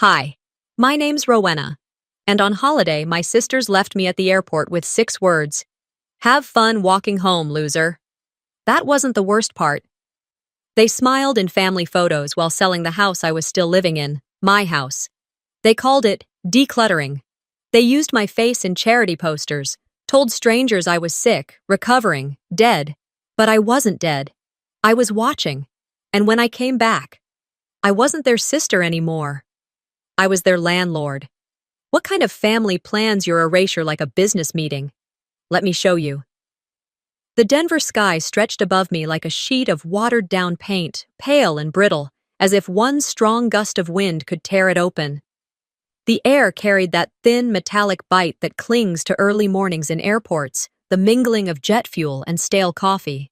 Hi, my name's Rowena, and on holiday, my sisters left me at the airport with 6 words. Have fun walking home, loser. That wasn't the worst part. They smiled in family photos while selling the house I was still living in, my house. They called it decluttering. They used my face in charity posters, told strangers I was sick, recovering, dead. But I wasn't dead. I was watching. And when I came back, I wasn't their sister anymore. I was their landlord. What kind of family plans your erasure like a business meeting? Let me show you. The Denver sky stretched above me like a sheet of watered-down paint, pale and brittle, as if one strong gust of wind could tear it open. The air carried that thin, metallic bite that clings to early mornings in airports, the mingling of jet fuel and stale coffee.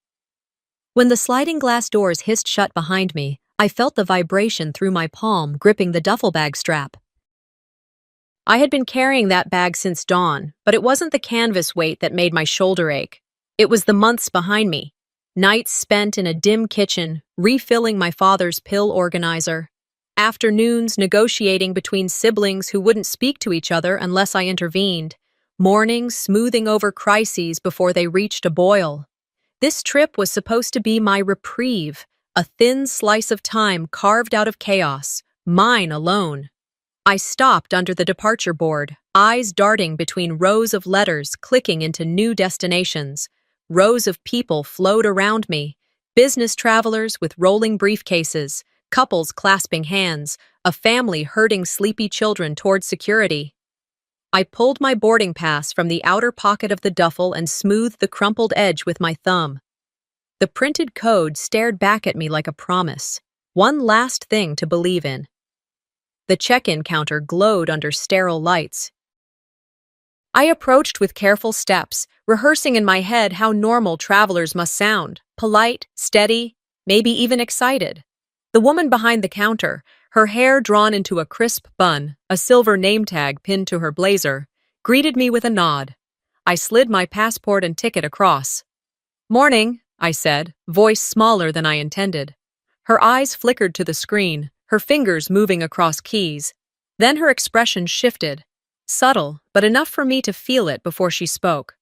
When the sliding glass doors hissed shut behind me, I felt the vibration through my palm gripping the duffel bag strap. I had been carrying that bag since dawn, but it wasn't the canvas weight that made my shoulder ache. It was the months behind me. Nights spent in a dim kitchen, refilling my father's pill organizer. Afternoons negotiating between siblings who wouldn't speak to each other unless I intervened. Mornings smoothing over crises before they reached a boil. This trip was supposed to be my reprieve, a thin slice of time carved out of chaos, mine alone. I stopped under the departure board, eyes darting between rows of letters clicking into new destinations. Rows of people flowed around me, business travelers with rolling briefcases, couples clasping hands, a family herding sleepy children toward security. I pulled my boarding pass from the outer pocket of the duffel and smoothed the crumpled edge with my thumb. The printed code stared back at me like a promise, one last thing to believe in. The check-in counter glowed under sterile lights. I approached with careful steps, rehearsing in my head how normal travelers must sound, polite, steady, maybe even excited. The woman behind the counter, her hair drawn into a crisp bun, a silver name tag pinned to her blazer, greeted me with a nod. I slid my passport and ticket across. "Morning," I said, voice smaller than I intended. Her eyes flickered to the screen, her fingers moving across keys. Then her expression shifted. Subtle, but enough for me to feel it before she spoke.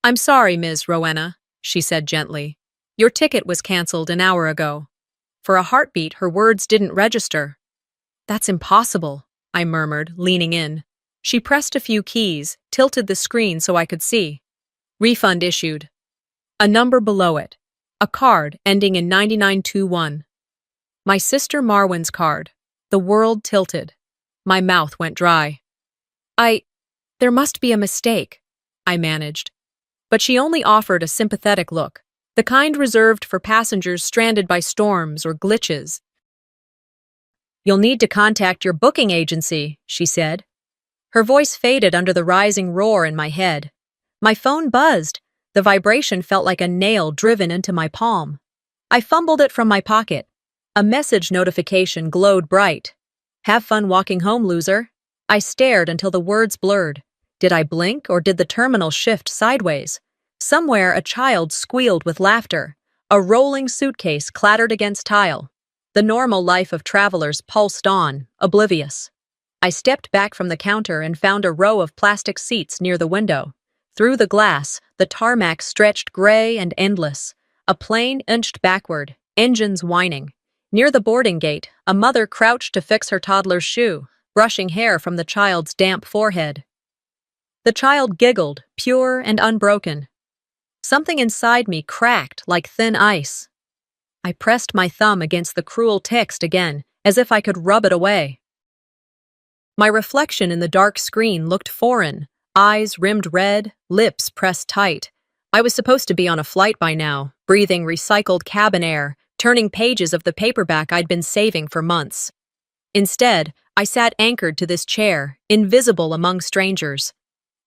"I'm sorry, Ms. Rowena," she said gently. "Your ticket was canceled an hour ago." For a heartbeat, her words didn't register. "That's impossible," I murmured, leaning in. She pressed a few keys, tilted the screen so I could see. "Refund issued." A number below it. A card ending in 9921. My sister Marwan's card. The world tilted. My mouth went dry. There must be a mistake," I managed. But she only offered a sympathetic look, the kind reserved for passengers stranded by storms or glitches. "You'll need to contact your booking agency," she said. Her voice faded under the rising roar in my head. My phone buzzed. The vibration felt like a nail driven into my palm. I fumbled it from my pocket. A message notification glowed bright. "Have fun walking home, loser." I stared until the words blurred. Did I blink or did the terminal shift sideways? Somewhere a child squealed with laughter. A rolling suitcase clattered against tile. The normal life of travelers pulsed on, oblivious. I stepped back from the counter and found a row of plastic seats near the window. Through the glass, the tarmac stretched gray and endless. A plane inched backward, engines whining. Near the boarding gate, a mother crouched to fix her toddler's shoe, brushing hair from the child's damp forehead. The child giggled, pure and unbroken. Something inside me cracked like thin ice. I pressed my thumb against the cruel text again, as if I could rub it away. My reflection in the dark screen looked foreign, eyes rimmed red, lips pressed tight. I was supposed to be on a flight by now, breathing recycled cabin air, turning pages of the paperback I'd been saving for months. Instead, I sat anchored to this chair, invisible among strangers.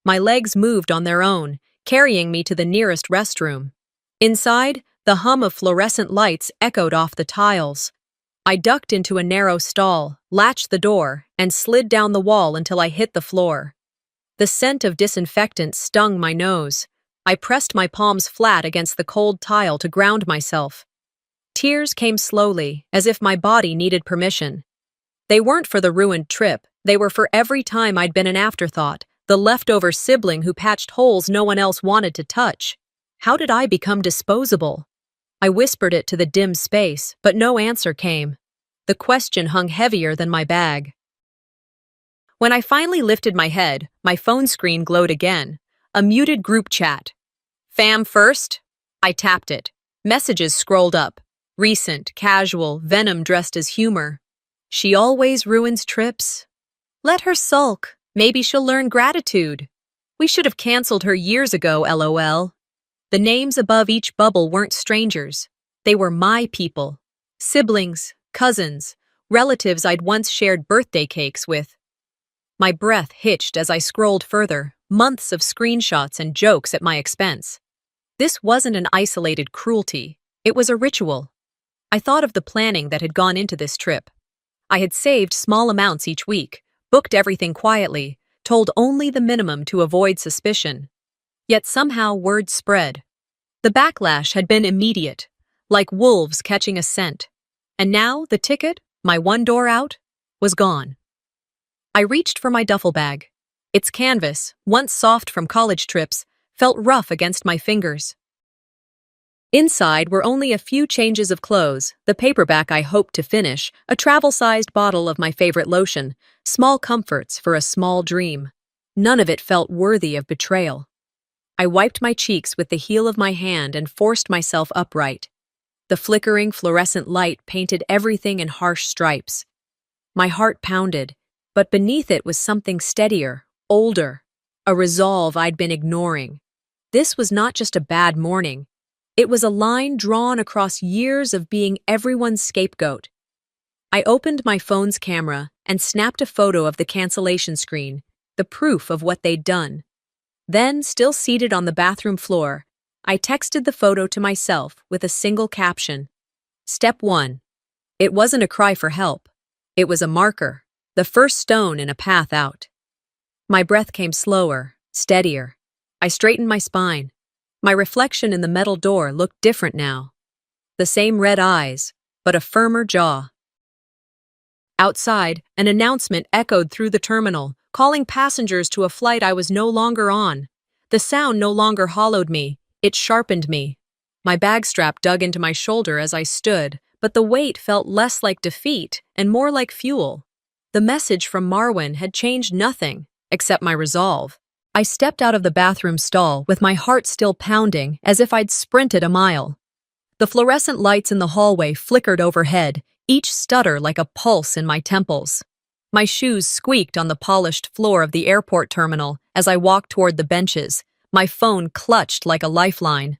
My legs moved on their own, carrying me to the nearest restroom. Inside, the hum of fluorescent lights echoed off the tiles. I ducked into a narrow stall, latched the door, and slid down the wall until I hit the floor. The scent of disinfectant stung my nose. I pressed my palms flat against the cold tile to ground myself. Tears came slowly, as if my body needed permission. They weren't for the ruined trip, they were for every time I'd been an afterthought, the leftover sibling who patched holes no one else wanted to touch. How did I become disposable? I whispered it to the dim space, but no answer came. The question hung heavier than my bag. When I finally lifted my head, my phone screen glowed again. A muted group chat. Fam first? I tapped it. Messages scrolled up. Recent, casual, venom dressed as humor. She always ruins trips. Let her sulk. Maybe she'll learn gratitude. We should have canceled her years ago, LOL. The names above each bubble weren't strangers. They were my people. Siblings, cousins, relatives I'd once shared birthday cakes with. My breath hitched as I scrolled further, months of screenshots and jokes at my expense. This wasn't an isolated cruelty. It was a ritual. I thought of the planning that had gone into this trip. I had saved small amounts each week, booked everything quietly, told only the minimum to avoid suspicion. Yet somehow word spread. The backlash had been immediate, like wolves catching a scent. And now the ticket, my one door out, was gone. I reached for my duffel bag. Its canvas, once soft from college trips, felt rough against my fingers. Inside were only a few changes of clothes, the paperback I hoped to finish, a travel-sized bottle of my favorite lotion, small comforts for a small dream. None of it felt worthy of betrayal. I wiped my cheeks with the heel of my hand and forced myself upright. The flickering fluorescent light painted everything in harsh stripes. My heart pounded, but beneath it was something steadier, older, a resolve I'd been ignoring. This was not just a bad morning. It was a line drawn across years of being everyone's scapegoat. I opened my phone's camera and snapped a photo of the cancellation screen, the proof of what they'd done. Then, still seated on the bathroom floor, I texted the photo to myself with a single caption. Step 1. It wasn't a cry for help. It was a marker, the first stone in a path out. My breath came slower, steadier. I straightened my spine. My reflection in the metal door looked different now. The same red eyes, but a firmer jaw. Outside, an announcement echoed through the terminal, calling passengers to a flight I was no longer on. The sound no longer hollowed me, it sharpened me. My bag strap dug into my shoulder as I stood, but the weight felt less like defeat and more like fuel. The message from Marwin had changed nothing, except my resolve. I stepped out of the bathroom stall with my heart still pounding as if I'd sprinted a mile. The fluorescent lights in the hallway flickered overhead, each stutter like a pulse in my temples. My shoes squeaked on the polished floor of the airport terminal as I walked toward the benches, my phone clutched like a lifeline.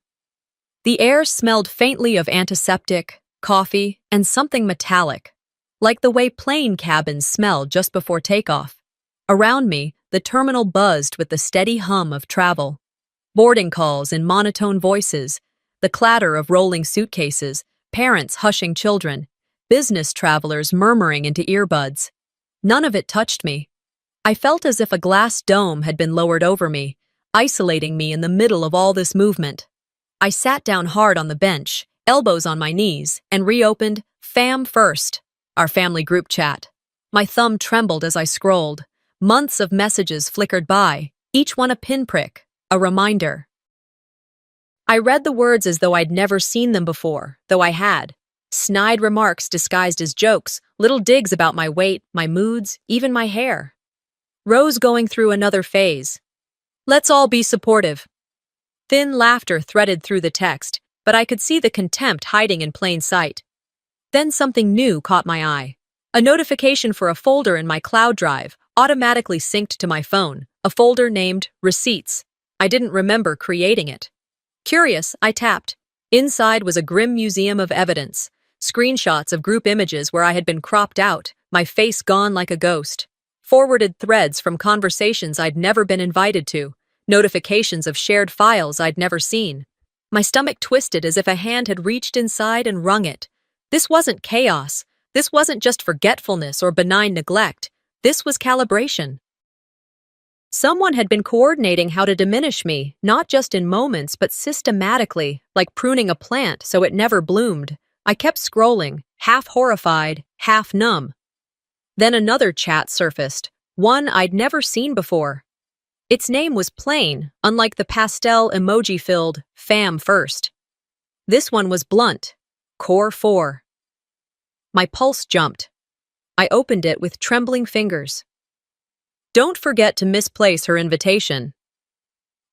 The air smelled faintly of antiseptic, coffee, and something metallic, like the way plane cabins smell just before takeoff. Around me, the terminal buzzed with the steady hum of travel. Boarding calls in monotone voices, the clatter of rolling suitcases, parents hushing children, business travelers murmuring into earbuds. None of it touched me. I felt as if a glass dome had been lowered over me, isolating me in the middle of all this movement. I sat down hard on the bench, elbows on my knees, and reopened Fam First, our family group chat. My thumb trembled as I scrolled. Months of messages flickered by, each one a pinprick, a reminder. I read the words as though I'd never seen them before, though I had. Snide remarks disguised as jokes, little digs about my weight, my moods, even my hair. Rose going through another phase. Let's all be supportive. Thin laughter threaded through the text, but I could see the contempt hiding in plain sight. Then something new caught my eye. A notification for a folder in my cloud drive, automatically synced to my phone, a folder named Receipts. I didn't remember creating it. Curious, I tapped. Inside was a grim museum of evidence. Screenshots of group images where I had been cropped out, my face gone like a ghost. Forwarded threads from conversations I'd never been invited to. Notifications of shared files I'd never seen. My stomach twisted as if a hand had reached inside and wrung it. This wasn't chaos. This wasn't just forgetfulness or benign neglect. This was calibration. Someone had been coordinating how to diminish me, not just in moments, but systematically, like pruning a plant so it never bloomed. I kept scrolling, half horrified, half numb. Then another chat surfaced, one I'd never seen before. Its name was plain, unlike the pastel emoji-filled "Fam First." This one was blunt, Core 4. My pulse jumped. I opened it with trembling fingers. Don't forget to misplace her invitation.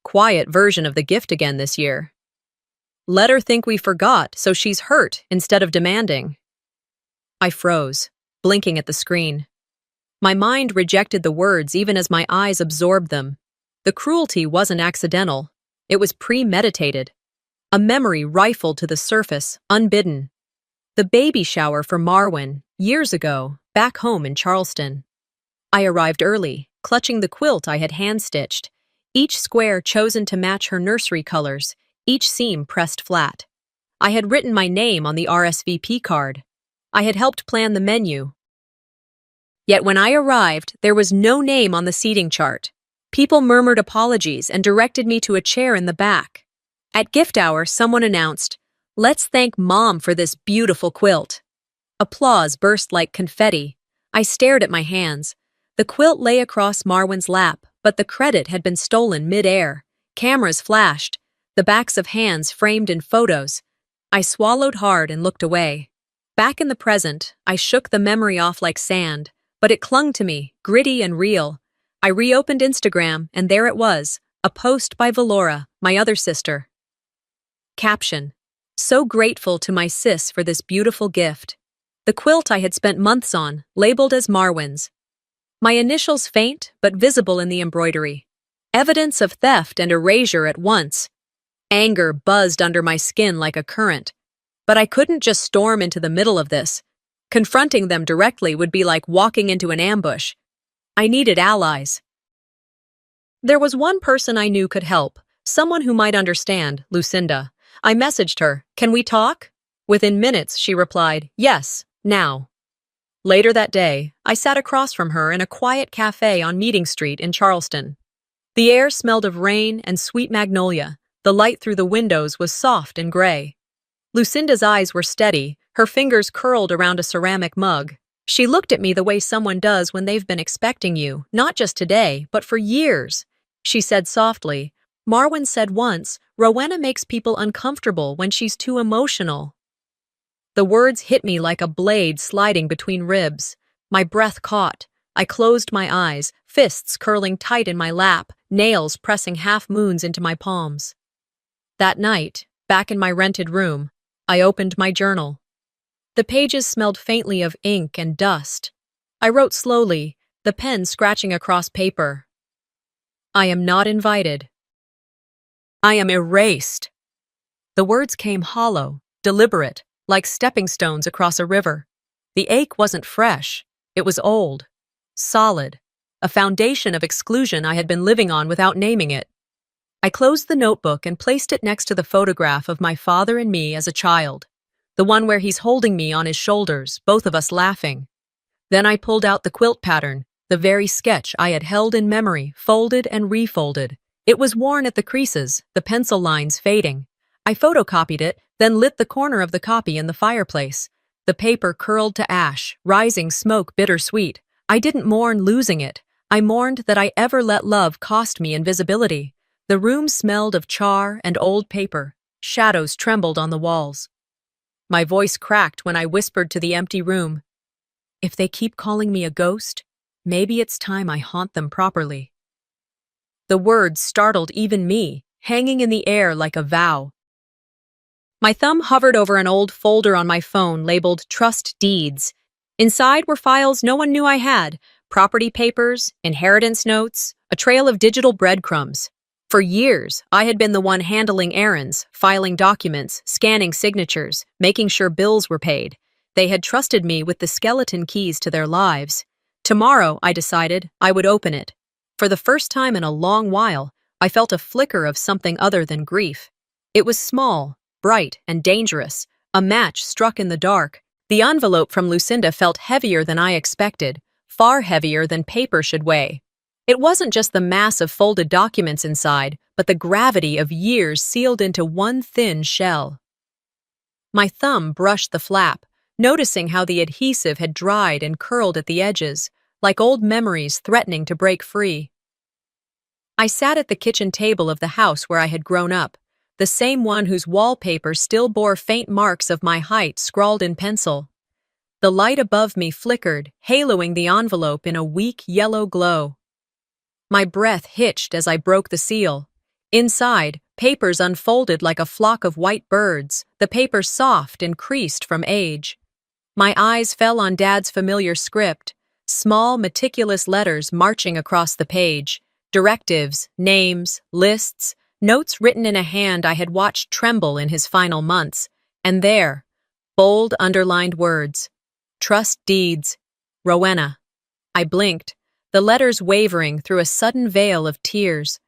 Quiet version of the gift again this year. Let her think we forgot so she's hurt instead of demanding. I froze, blinking at the screen. My mind rejected the words even as my eyes absorbed them. The cruelty wasn't accidental. It was premeditated. A memory rifled to the surface, unbidden. The baby shower for Marwin, years ago, back home in Charleston. I arrived early, clutching the quilt I had hand-stitched, each square chosen to match her nursery colors, each seam pressed flat. I had written my name on the RSVP card. I had helped plan the menu. Yet when I arrived, there was no name on the seating chart. People murmured apologies and directed me to a chair in the back. At gift hour, someone announced, "Let's thank Mom for this beautiful quilt." Applause burst like confetti. I stared at my hands. The quilt lay across Marwin's lap, but the credit had been stolen mid-air. Cameras flashed, the backs of hands framed in photos. I swallowed hard and looked away. Back in the present, I shook the memory off like sand, but it clung to me, gritty and real. I reopened Instagram, and there it was, a post by Valora, my other sister. Caption: So grateful to my sis for this beautiful gift. The quilt I had spent months on, labeled as Marwin's. My initials faint but visible in the embroidery. Evidence of theft and erasure at once. Anger buzzed under my skin like a current. But I couldn't just storm into the middle of this. Confronting them directly would be like walking into an ambush. I needed allies. There was one person I knew could help, someone who might understand, Lucinda. I messaged her, "Can we talk?" Within minutes, she replied, "Yes, now." Later that day, I sat across from her in a quiet cafe on Meeting Street in Charleston. The air smelled of rain and sweet magnolia. The light through the windows was soft and gray. Lucinda's eyes were steady, her fingers curled around a ceramic mug. She looked at me the way someone does when they've been expecting you, not just today, but for years. She said softly, "Marwin said once, Rowena makes people uncomfortable when she's too emotional." The words hit me like a blade sliding between ribs. My breath caught. I closed my eyes, fists curling tight in my lap, nails pressing half-moons into my palms. That night, back in my rented room, I opened my journal. The pages smelled faintly of ink and dust. I wrote slowly, the pen scratching across paper. I am not invited. I am erased. The words came hollow, deliberate, like stepping stones across a river. The ache wasn't fresh. It was old, solid, a foundation of exclusion I had been living on without naming it. I closed the notebook and placed it next to the photograph of my father and me as a child. The one where he's holding me on his shoulders, both of us laughing. Then I pulled out the quilt pattern, the very sketch I had held in memory, folded and refolded. It was worn at the creases, the pencil lines fading. I photocopied it, then lit the corner of the copy in the fireplace. The paper curled to ash, rising smoke bittersweet. I didn't mourn losing it. I mourned that I ever let love cost me invisibility. The room smelled of char and old paper. Shadows trembled on the walls. My voice cracked when I whispered to the empty room, "If they keep calling me a ghost, maybe it's time I haunt them properly." The words startled even me, hanging in the air like a vow. My thumb hovered over an old folder on my phone labeled Trust Deeds. Inside were files no one knew I had, property papers, inheritance notes, a trail of digital breadcrumbs. For years, I had been the one handling errands, filing documents, scanning signatures, making sure bills were paid. They had trusted me with the skeleton keys to their lives. Tomorrow, I decided, I would open it. For the first time in a long while, I felt a flicker of something other than grief. It was small, bright, and dangerous, a match struck in the dark. The envelope from Lucinda felt heavier than I expected, far heavier than paper should weigh. It wasn't just the mass of folded documents inside, but the gravity of years sealed into one thin shell. My thumb brushed the flap, noticing how the adhesive had dried and curled at the edges, like old memories threatening to break free. I sat at the kitchen table of the house where I had grown up, the same one whose wallpaper still bore faint marks of my height scrawled in pencil. The light above me flickered, haloing the envelope in a weak yellow glow. My breath hitched as I broke the seal. Inside, papers unfolded like a flock of white birds, the paper soft and creased from age. My eyes fell on Dad's familiar script, small, meticulous letters marching across the page, directives, names, lists, notes written in a hand I had watched tremble in his final months, and there, bold, underlined words. Trust deeds. Rowena. I blinked, the letters wavering through a sudden veil of tears.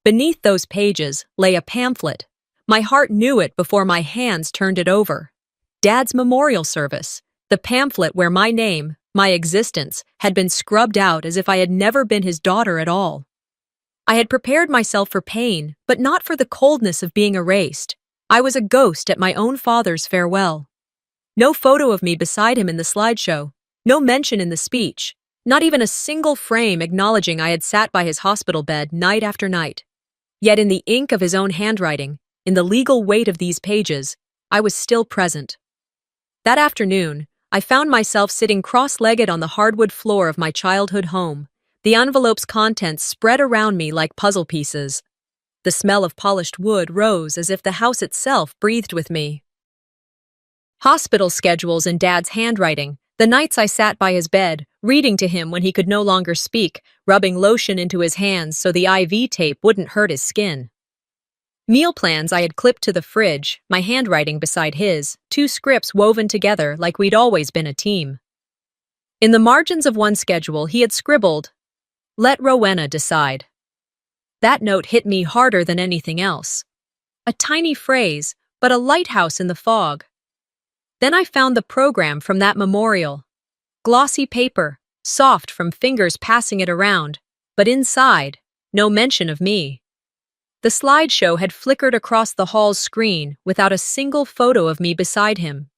Beneath those pages lay a pamphlet. My heart knew it before my hands turned it over. Dad's memorial service, the pamphlet where my name, my existence, had been scrubbed out as if I had never been his daughter at all. I had prepared myself for pain, but not for the coldness of being erased. I was a ghost at my own father's farewell. No photo of me beside him in the slideshow, no mention in the speech, not even a single frame acknowledging I had sat by his hospital bed night after night. Yet in the ink of his own handwriting, in the legal weight of these pages, I was still present. That afternoon, I found myself sitting cross-legged on the hardwood floor of my childhood home, the envelope's contents spread around me like puzzle pieces. The smell of polished wood rose as if the house itself breathed with me. Hospital schedules in Dad's handwriting, the nights I sat by his bed, reading to him when he could no longer speak, rubbing lotion into his hands so the IV tape wouldn't hurt his skin. Meal plans I had clipped to the fridge, my handwriting beside his, two scripts woven together like we'd always been a team. In the margins of one schedule, he had scribbled, "Let Rowena decide." That note hit me harder than anything else. A tiny phrase, but a lighthouse in the fog. Then I found the program from that memorial. Glossy paper, soft from fingers passing it around, but inside, no mention of me. The slideshow had flickered across the hall's screen without a single photo of me beside him.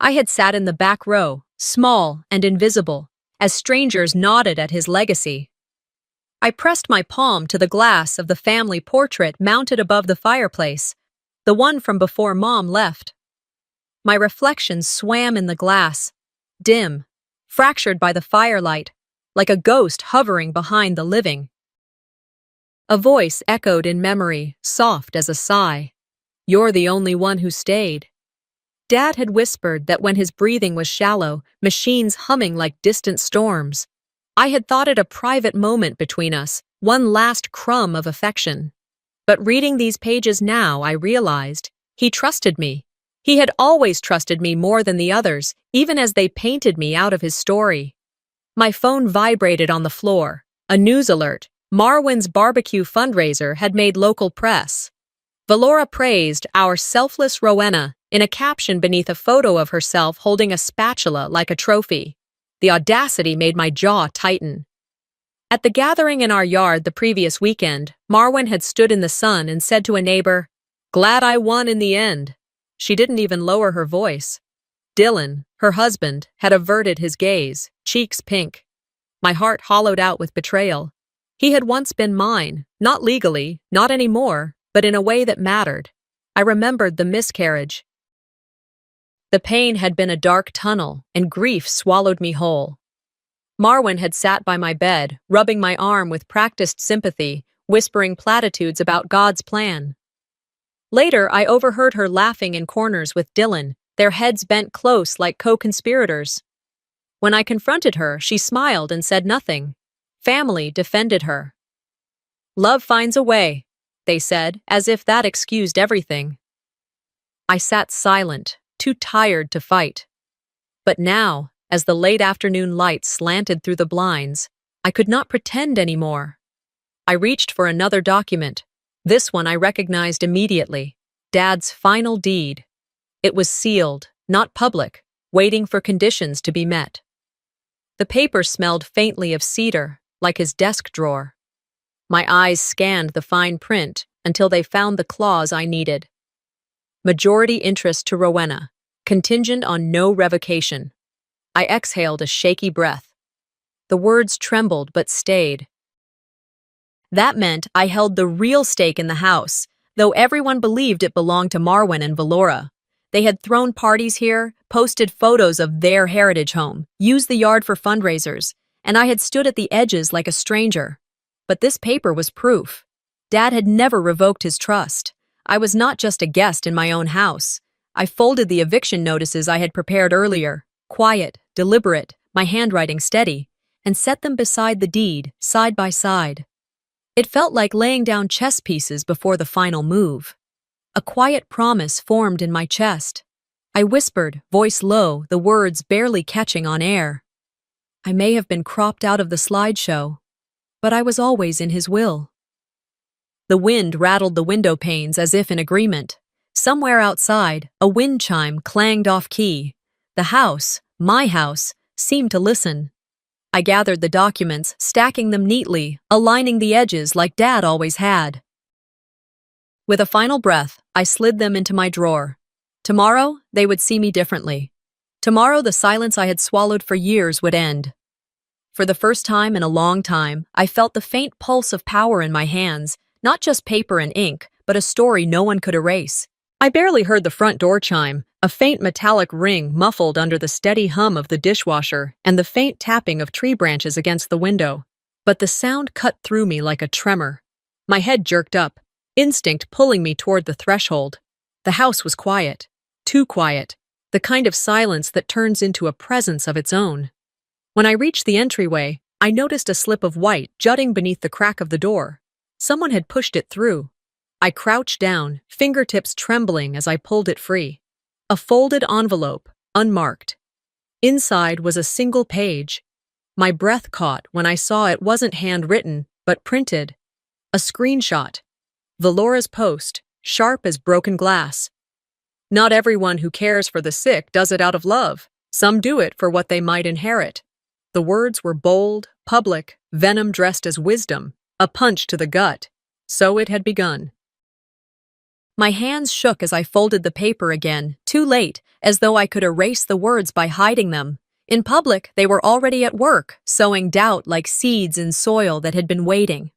I had sat in the back row, small and invisible, as strangers nodded at his legacy. I pressed my palm to the glass of the family portrait mounted above the fireplace, the one from before Mom left. My reflection swam in the glass, dim, fractured by the firelight, like a ghost hovering behind the living. A voice echoed in memory, soft as a sigh. "You're the only one who stayed." Dad had whispered that when his breathing was shallow, machines humming like distant storms. I had thought it a private moment between us, one last crumb of affection. But reading these pages now, I realized he trusted me. He had always trusted me more than the others, even as they painted me out of his story. My phone vibrated on the floor. A news alert. Marwin's barbecue fundraiser had made local press. Valora praised our selfless Rowena in a caption beneath a photo of herself holding a spatula like a trophy. The audacity made my jaw tighten. At the gathering in our yard the previous weekend, Marwin had stood in the sun and said to a neighbor, "Glad I won in the end." She didn't even lower her voice. Dylan, her husband, had averted his gaze, cheeks pink. My heart hollowed out with betrayal. He had once been mine, not legally, not anymore, but in a way that mattered. I remembered the miscarriage. The pain had been a dark tunnel, and grief swallowed me whole. Marwin had sat by my bed, rubbing my arm with practiced sympathy, whispering platitudes about God's plan. Later, I overheard her laughing in corners with Dylan, their heads bent close like co-conspirators. When I confronted her, she smiled and said nothing. Family defended her. "Love finds a way," they said, as if that excused everything. I sat silent, too tired to fight. But now, as the late afternoon light slanted through the blinds, I could not pretend anymore. I reached for another document. This one I recognized immediately. Dad's final deed. It was sealed, not public, waiting for conditions to be met. The paper smelled faintly of cedar, like his desk drawer. My eyes scanned the fine print until they found the clause I needed. Majority interest to Rowena, contingent on no revocation. I exhaled a shaky breath. The words trembled but stayed. That meant I held the real stake in the house, though everyone believed it belonged to Marwan and Valora. They had thrown parties here, posted photos of their heritage home, used the yard for fundraisers, and I had stood at the edges like a stranger. But this paper was proof. Dad had never revoked his trust. I was not just a guest in my own house. I folded the eviction notices I had prepared earlier, quiet, deliberate, my handwriting steady, and set them beside the deed, side by side. It felt like laying down chess pieces before the final move. A quiet promise formed in my chest. I whispered, voice low, the words barely catching on air. I may have been cropped out of the slideshow, but I was always in his will. The wind rattled the window panes as if in agreement. Somewhere outside, a wind chime clanged off-key. The house, my house, seemed to listen. I gathered the documents, stacking them neatly, aligning the edges like Dad always had. With a final breath, I slid them into my drawer. Tomorrow, they would see me differently. Tomorrow, the silence I had swallowed for years would end. For the first time in a long time, I felt the faint pulse of power in my hands, not just paper and ink, but a story no one could erase. I barely heard the front door chime, a faint metallic ring muffled under the steady hum of the dishwasher and the faint tapping of tree branches against the window. But the sound cut through me like a tremor. My head jerked up, instinct pulling me toward the threshold. The house was quiet. Too quiet. The kind of silence that turns into a presence of its own. When I reached the entryway, I noticed a slip of white jutting beneath the crack of the door. Someone had pushed it through. I crouched down, fingertips trembling as I pulled it free. A folded envelope, unmarked. Inside was a single page. My breath caught when I saw it wasn't handwritten, but printed. A screenshot. Valora's post, sharp as broken glass. Not everyone who cares for the sick does it out of love. Some do it for what they might inherit. The words were bold, public, venom dressed as wisdom, a punch to the gut. So it had begun. My hands shook as I folded the paper again, too late, as though I could erase the words by hiding them. In public, they were already at work, sowing doubt like seeds in soil that had been waiting.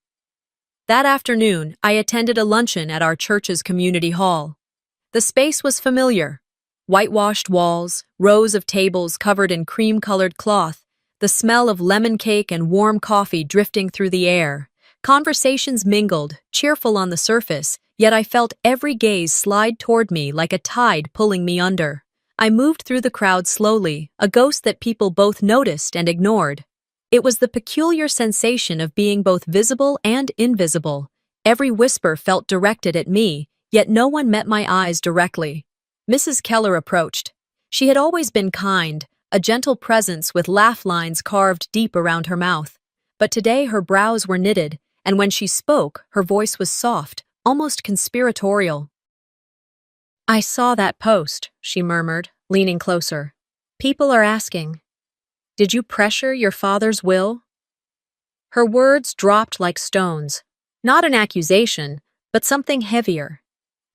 That afternoon, I attended a luncheon at our church's community hall. The space was familiar. Whitewashed walls, rows of tables covered in cream-colored cloth, the smell of lemon cake and warm coffee drifting through the air. Conversations mingled, cheerful on the surface, yet I felt every gaze slide toward me like a tide pulling me under. I moved through the crowd slowly, a ghost that people both noticed and ignored. It was the peculiar sensation of being both visible and invisible. Every whisper felt directed at me, yet no one met my eyes directly. Mrs. Keller approached. She had always been kind, a gentle presence with laugh lines carved deep around her mouth. But today her brows were knitted, and when she spoke, her voice was soft, almost conspiratorial. "I saw that post," she murmured, leaning closer. "People are asking, did you pressure your father's will?" Her words dropped like stones. Not an accusation, but something heavier.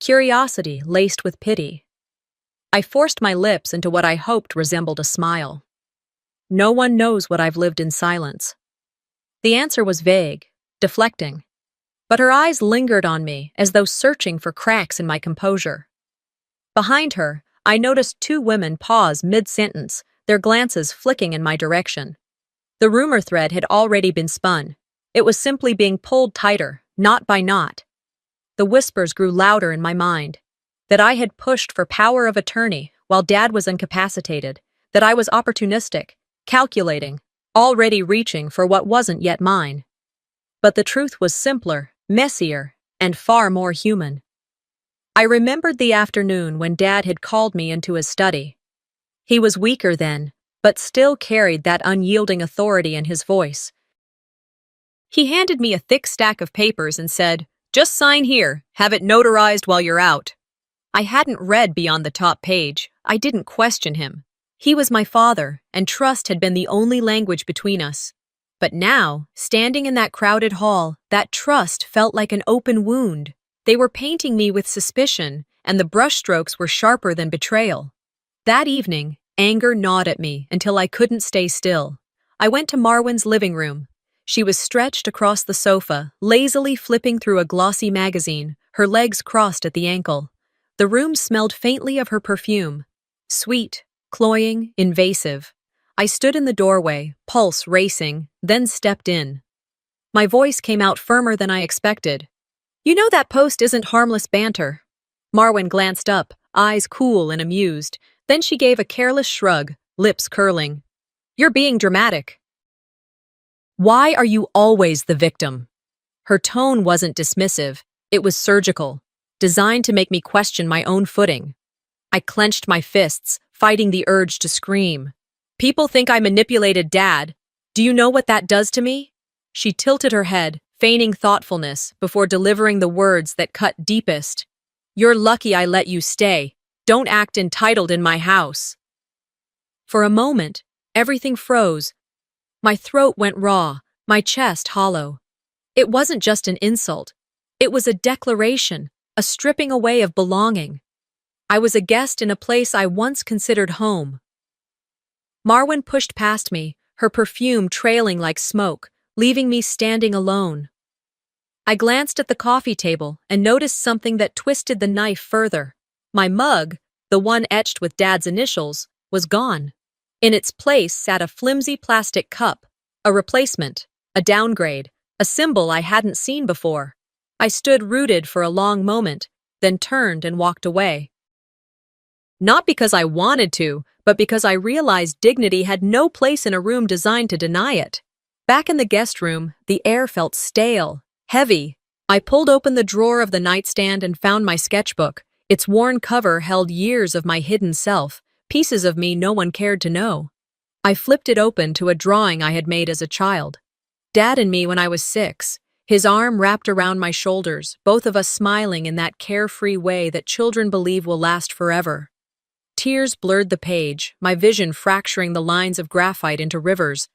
Curiosity laced with pity. I forced my lips into what I hoped resembled a smile. No one knows what I've lived in silence. The answer was vague, deflecting. But her eyes lingered on me as though searching for cracks in my composure. Behind her, I noticed two women pause mid-sentence, their glances flicking in my direction. The rumor thread had already been spun. It was simply being pulled tighter, knot by knot. The whispers grew louder in my mind. That I had pushed for power of attorney while Dad was incapacitated. That I was opportunistic, calculating, already reaching for what wasn't yet mine. But the truth was simpler, messier, and far more human. I remembered the afternoon when Dad had called me into his study. He was weaker then, but still carried that unyielding authority in his voice. He handed me a thick stack of papers and said, "Just sign here, have it notarized while you're out." I hadn't read beyond the top page. I didn't question him. He was my father, and trust had been the only language between us. But now, standing in that crowded hall, that trust felt like an open wound. They were painting me with suspicion, and the brushstrokes were sharper than betrayal. That evening, anger gnawed at me until I couldn't stay still. I went to Marwan's living room. She was stretched across the sofa, lazily flipping through a glossy magazine, her legs crossed at the ankle. The room smelled faintly of her perfume. Sweet, cloying, invasive. I stood in the doorway, pulse racing, then stepped in. My voice came out firmer than I expected. "You know that post isn't harmless banter." Marwan glanced up, eyes cool and amused. Then she gave a careless shrug, lips curling. "You're being dramatic." "Why are you always the victim?" Her tone wasn't dismissive, it was surgical, designed to make me question my own footing. I clenched my fists, fighting the urge to scream. "People think I manipulated Dad. Do you know what that does to me?" She tilted her head, feigning thoughtfulness, before delivering the words that cut deepest. "You're lucky I let you stay. Don't act entitled in my house." For a moment, everything froze. My throat went raw, my chest hollow. It wasn't just an insult. It was a declaration, a stripping away of belonging. I was a guest in a place I once considered home. Marwan pushed past me, her perfume trailing like smoke, leaving me standing alone. I glanced at the coffee table and noticed something that twisted the knife further. My mug, the one etched with Dad's initials, was gone. In its place sat a flimsy plastic cup, a replacement, a downgrade, a symbol I hadn't seen before. I stood rooted for a long moment, then turned and walked away. Not because I wanted to, but because I realized dignity had no place in a room designed to deny it. Back in the guest room, the air felt stale, heavy. I pulled open the drawer of the nightstand and found my sketchbook. Its worn cover held years of my hidden self, pieces of me no one cared to know. I flipped it open to a drawing I had made as a child. Dad and me when I was 6, his arm wrapped around my shoulders, both of us smiling in that carefree way that children believe will last forever. Tears blurred the page, my vision fracturing the lines of graphite into rivers.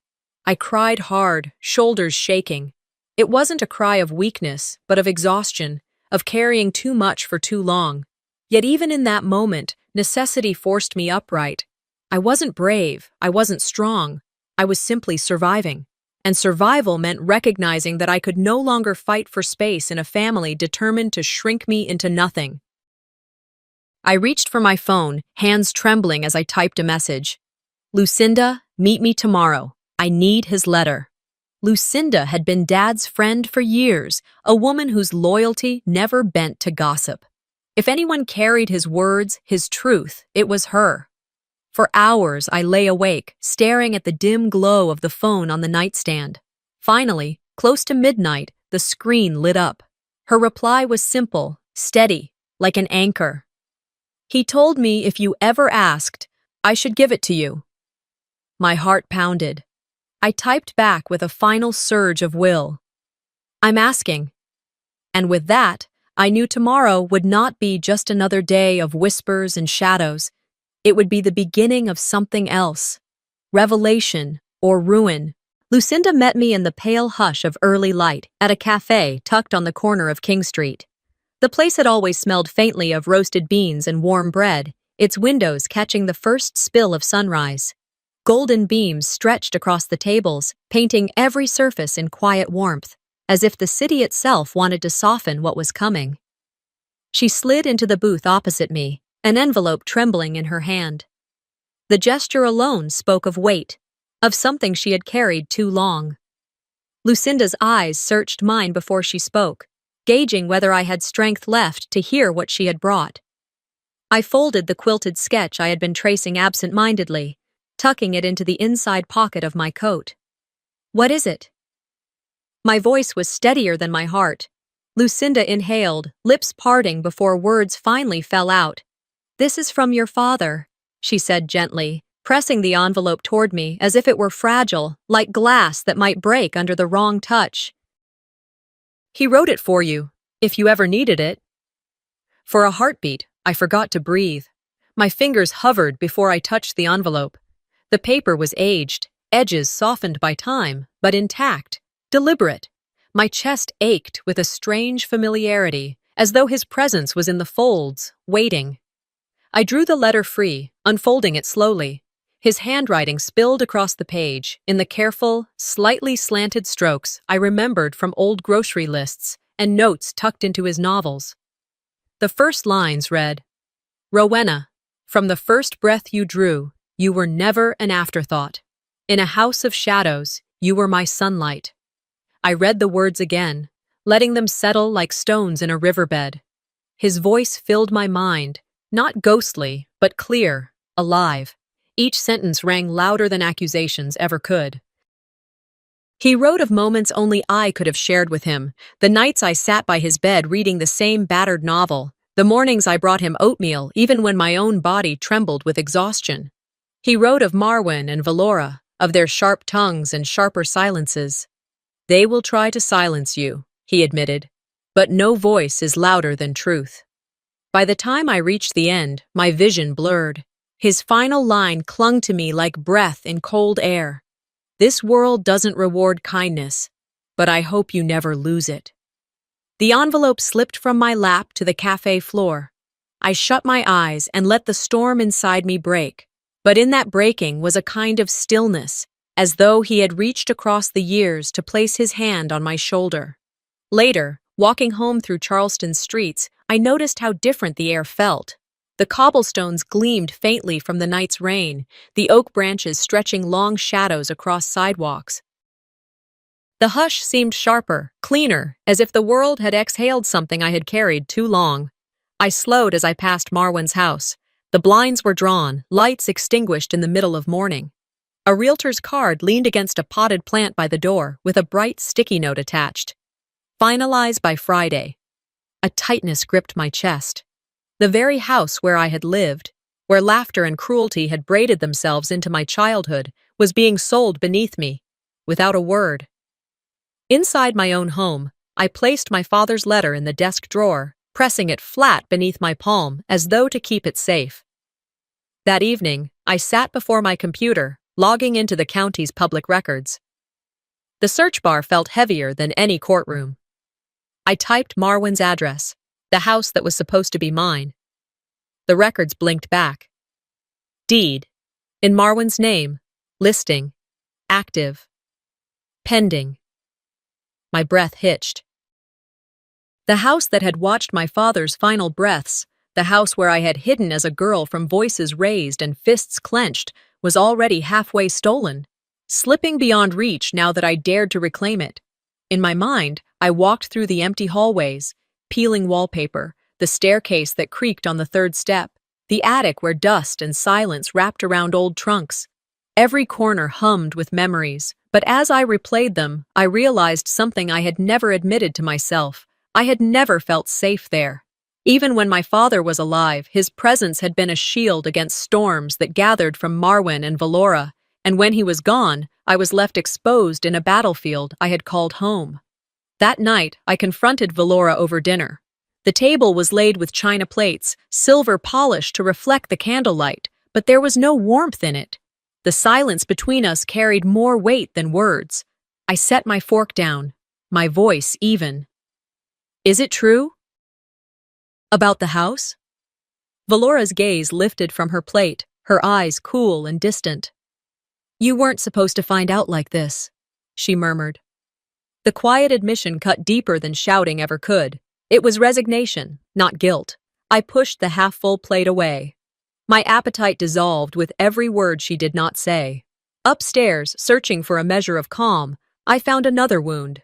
I cried hard, shoulders shaking. It wasn't a cry of weakness, but of exhaustion, of carrying too much for too long. Yet even in that moment, necessity forced me upright. I wasn't brave, I wasn't strong, I was simply surviving. And survival meant recognizing that I could no longer fight for space in a family determined to shrink me into nothing. I reached for my phone, hands trembling as I typed a message. "Lucinda, meet me tomorrow. I need his letter." Lucinda had been Dad's friend for years, a woman whose loyalty never bent to gossip. If anyone carried his words, his truth, it was her. For hours, I lay awake, staring at the dim glow of the phone on the nightstand. Finally, close to midnight, the screen lit up. Her reply was simple, steady, like an anchor. "He told me if you ever asked, I should give it to you." My heart pounded. I typed back with a final surge of will. "I'm asking." And with that, I knew tomorrow would not be just another day of whispers and shadows. It would be the beginning of something else. Revelation or ruin. Lucinda met me in the pale hush of early light at a cafe tucked on the corner of King Street. The place had always smelled faintly of roasted beans and warm bread, its windows catching the first spill of sunrise. Golden beams stretched across the tables, painting every surface in quiet warmth, as if the city itself wanted to soften what was coming. She slid into the booth opposite me, an envelope trembling in her hand. The gesture alone spoke of weight, of something she had carried too long. Lucinda's eyes searched mine before she spoke, gauging whether I had strength left to hear what she had brought. I folded the quilted sketch I had been tracing absent-mindedly, tucking it into the inside pocket of my coat. "What is it?" My voice was steadier than my heart. Lucinda inhaled, lips parting before words finally fell out. "This is from your father," she said gently, pressing the envelope toward me as if it were fragile, like glass that might break under the wrong touch. "He wrote it for you, if you ever needed it." For a heartbeat, I forgot to breathe. My fingers hovered before I touched the envelope. The paper was aged, edges softened by time, but intact, deliberate. My chest ached with a strange familiarity, as though his presence was in the folds, waiting. I drew the letter free, unfolding it slowly. His handwriting spilled across the page, in the careful, slightly slanted strokes I remembered from old grocery lists and notes tucked into his novels. The first lines read, "Rowena, from the first breath you drew, you were never an afterthought. In a house of shadows, you were my sunlight." I read the words again, letting them settle like stones in a riverbed. His voice filled my mind, not ghostly, but clear, alive. Each sentence rang louder than accusations ever could. He wrote of moments only I could have shared with him, the nights I sat by his bed reading the same battered novel, the mornings I brought him oatmeal even when my own body trembled with exhaustion. He wrote of Marwyn and Valora, of their sharp tongues and sharper silences. "They will try to silence you," he admitted, "but no voice is louder than truth." By the time I reached the end, my vision blurred. His final line clung to me like breath in cold air. "This world doesn't reward kindness, but I hope you never lose it." The envelope slipped from my lap to the cafe floor. I shut my eyes and let the storm inside me break. But in that breaking was a kind of stillness, as though he had reached across the years to place his hand on my shoulder. Later, walking home through Charleston's streets, I noticed how different the air felt. The cobblestones gleamed faintly from the night's rain, the oak branches stretching long shadows across sidewalks. The hush seemed sharper, cleaner, as if the world had exhaled something I had carried too long. I slowed as I passed Marwyn's house. The blinds were drawn, lights extinguished in the middle of morning. A realtor's card leaned against a potted plant by the door, with a bright sticky note attached. "Finalize by Friday." A tightness gripped my chest. The very house where I had lived, where laughter and cruelty had braided themselves into my childhood, was being sold beneath me, without a word. Inside my own home, I placed my father's letter in the desk drawer, pressing it flat beneath my palm as though to keep it safe. That evening, I sat before my computer, logging into the county's public records. The search bar felt heavier than any courtroom. I typed Marwyn's address, the house that was supposed to be mine. The records blinked back. Deed. In Marwyn's name. Listing. Active. Pending. My breath hitched. The house that had watched my father's final breaths, the house where I had hidden as a girl from voices raised and fists clenched, was already halfway stolen, slipping beyond reach now that I dared to reclaim it. In my mind, I walked through the empty hallways, peeling wallpaper, the staircase that creaked on the third step, the attic where dust and silence wrapped around old trunks. Every corner hummed with memories, but as I replayed them, I realized something I had never admitted to myself. I had never felt safe there. Even when my father was alive, his presence had been a shield against storms that gathered from Marwyn and Valora, and when he was gone, I was left exposed in a battlefield I had called home. That night, I confronted Valora over dinner. The table was laid with china plates, silver polished to reflect the candlelight, but there was no warmth in it. The silence between us carried more weight than words. I set my fork down, my voice even. "Is it true?" "About the house?" Valora's gaze lifted from her plate, her eyes cool and distant. "You weren't supposed to find out like this," she murmured. The quiet admission cut deeper than shouting ever could. It was resignation, not guilt. I pushed the half-full plate away. My appetite dissolved with every word she did not say. Upstairs, searching for a measure of calm, I found another wound.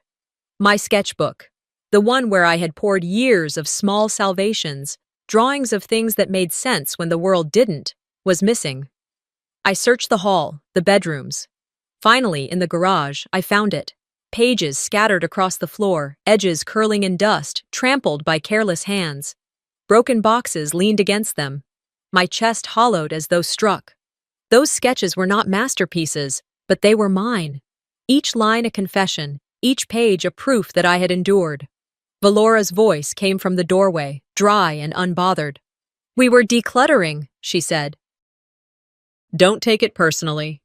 My sketchbook. The one where I had poured years of small salvations, drawings of things that made sense when the world didn't, was missing. I searched the hall, the bedrooms. Finally, in the garage, I found it. Pages scattered across the floor, edges curling in dust, trampled by careless hands. Broken boxes leaned against them. My chest hollowed as though struck. Those sketches were not masterpieces, but they were mine. Each line a confession, each page a proof that I had endured. Valora's voice came from the doorway, dry and unbothered. "We were decluttering," she said. "Don't take it personally."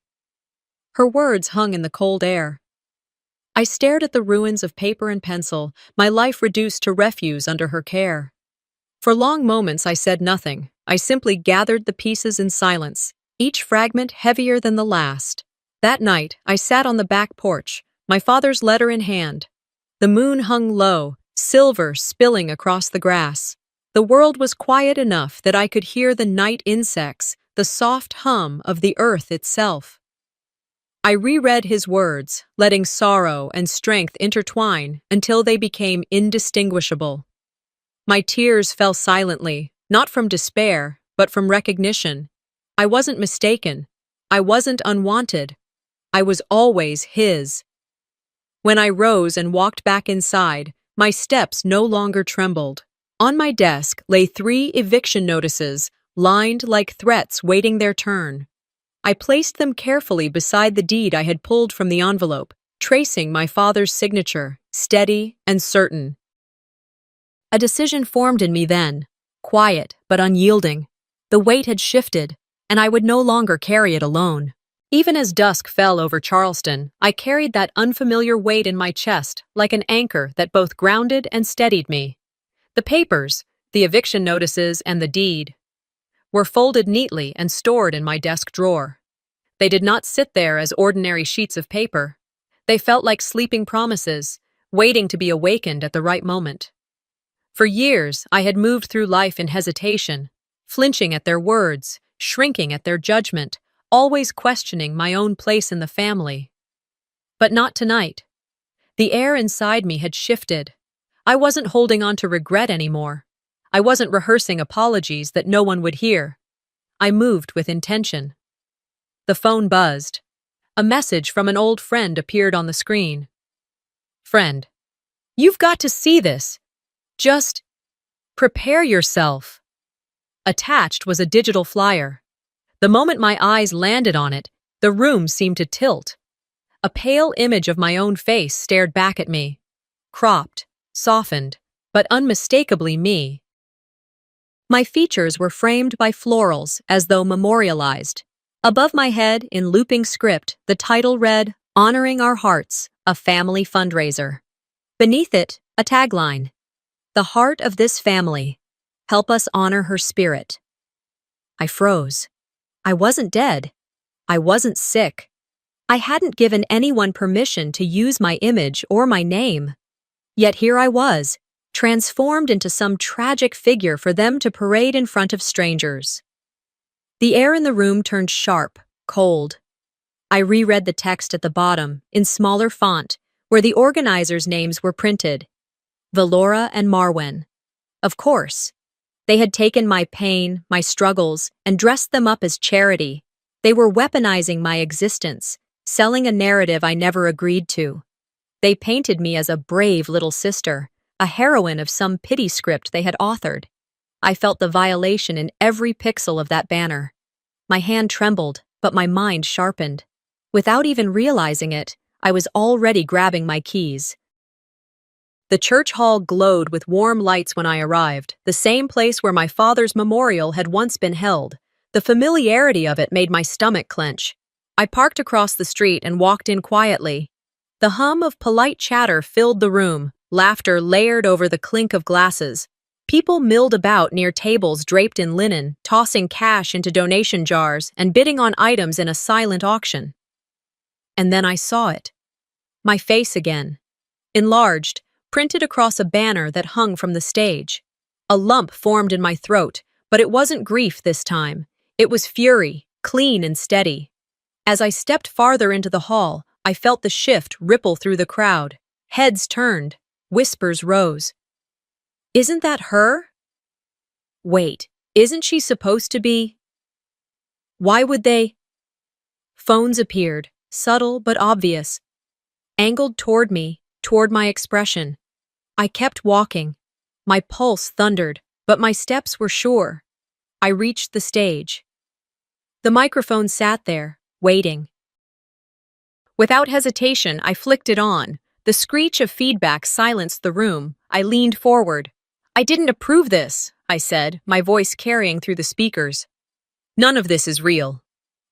Her words hung in the cold air. I stared at the ruins of paper and pencil, my life reduced to refuse under her care. For long moments I said nothing, I simply gathered the pieces in silence, each fragment heavier than the last. That night, I sat on the back porch, my father's letter in hand. The moon hung low, silver spilling across the grass. The world was quiet enough that I could hear the night insects, the soft hum of the earth itself. I reread his words, letting sorrow and strength intertwine until they became indistinguishable. My tears fell silently, not from despair, but from recognition. I wasn't mistaken. I wasn't unwanted. I was always his. When I rose and walked back inside, my steps no longer trembled. On my desk lay 3 eviction notices, lined like threats waiting their turn. I placed them carefully beside the deed I had pulled from the envelope, tracing my father's signature, steady and certain. A decision formed in me then, quiet but unyielding. The weight had shifted, and I would no longer carry it alone. Even as dusk fell over Charleston, I carried that unfamiliar weight in my chest like an anchor that both grounded and steadied me. The papers, the eviction notices, and the deed were folded neatly and stored in my desk drawer. They did not sit there as ordinary sheets of paper. They felt like sleeping promises, waiting to be awakened at the right moment. For years, I had moved through life in hesitation, flinching at their words, shrinking at their judgment, always questioning my own place in the family. But not tonight. The air inside me had shifted. I wasn't holding on to regret anymore. I wasn't rehearsing apologies that no one would hear. I moved with intention. The phone buzzed. A message from an old friend appeared on the screen. "Friend, you've got to see this. Just prepare yourself." Attached was a digital flyer. The moment my eyes landed on it, the room seemed to tilt. A pale image of my own face stared back at me. Cropped, softened, but unmistakably me. My features were framed by florals as though memorialized. Above my head, in looping script, the title read, "Honoring Our Hearts, a Family Fundraiser." Beneath it, a tagline, "The heart of this family. Help us honor her spirit." I froze. I wasn't dead. I wasn't sick. I hadn't given anyone permission to use my image or my name. Yet here I was, transformed into some tragic figure for them to parade in front of strangers. The air in the room turned sharp, cold. I reread the text at the bottom, in smaller font, where the organizers' names were printed. Valora and Marwen. Of course. They had taken my pain, my struggles, and dressed them up as charity. They were weaponizing my existence, selling a narrative I never agreed to. They painted me as a brave little sister, a heroine of some pity script they had authored. I felt the violation in every pixel of that banner. My hand trembled, but my mind sharpened. Without even realizing it, I was already grabbing my keys. The church hall glowed with warm lights when I arrived, the same place where my father's memorial had once been held. The familiarity of it made my stomach clench. I parked across the street and walked in quietly. The hum of polite chatter filled the room, laughter layered over the clink of glasses. People milled about near tables draped in linen, tossing cash into donation jars and bidding on items in a silent auction. And then I saw it. My face again. Enlarged, printed across a banner that hung from the stage. A lump formed in my throat, but it wasn't grief this time. It was fury, clean and steady. As I stepped farther into the hall, I felt the shift ripple through the crowd. Heads turned. Whispers rose. "Isn't that her? Wait, isn't she supposed to be? Why would they?" Phones appeared, subtle but obvious, angled toward me, toward my expression. I kept walking. My pulse thundered, but my steps were sure. I reached the stage. The microphone sat there, waiting. Without hesitation, I flicked it on. The screech of feedback silenced the room. I leaned forward. "I didn't approve this," I said, my voice carrying through the speakers. "None of this is real."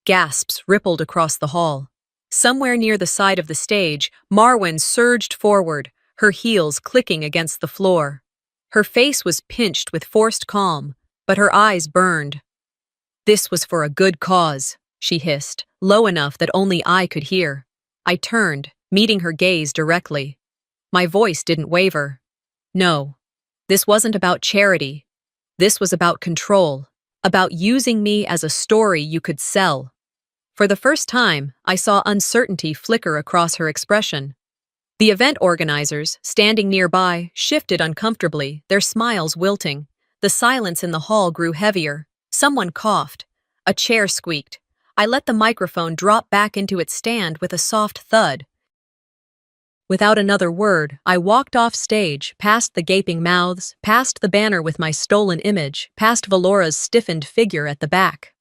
Gasps rippled across the hall. Somewhere near the side of the stage, Marwen surged forward, her heels clicking against the floor. Her face was pinched with forced calm, but her eyes burned. "This was for a good cause," she hissed, low enough that only I could hear. I turned, meeting her gaze directly. My voice didn't waver. "No, this wasn't about charity. This was about control, about using me as a story you could sell." For the first time, I saw uncertainty flicker across her expression. The event organizers, standing nearby, shifted uncomfortably, their smiles wilting. The silence in the hall grew heavier. Someone coughed. A chair squeaked. I let the microphone drop back into its stand with a soft thud. Without another word, I walked off stage, past the gaping mouths, past the banner with my stolen image, past Valora's stiffened figure at the back.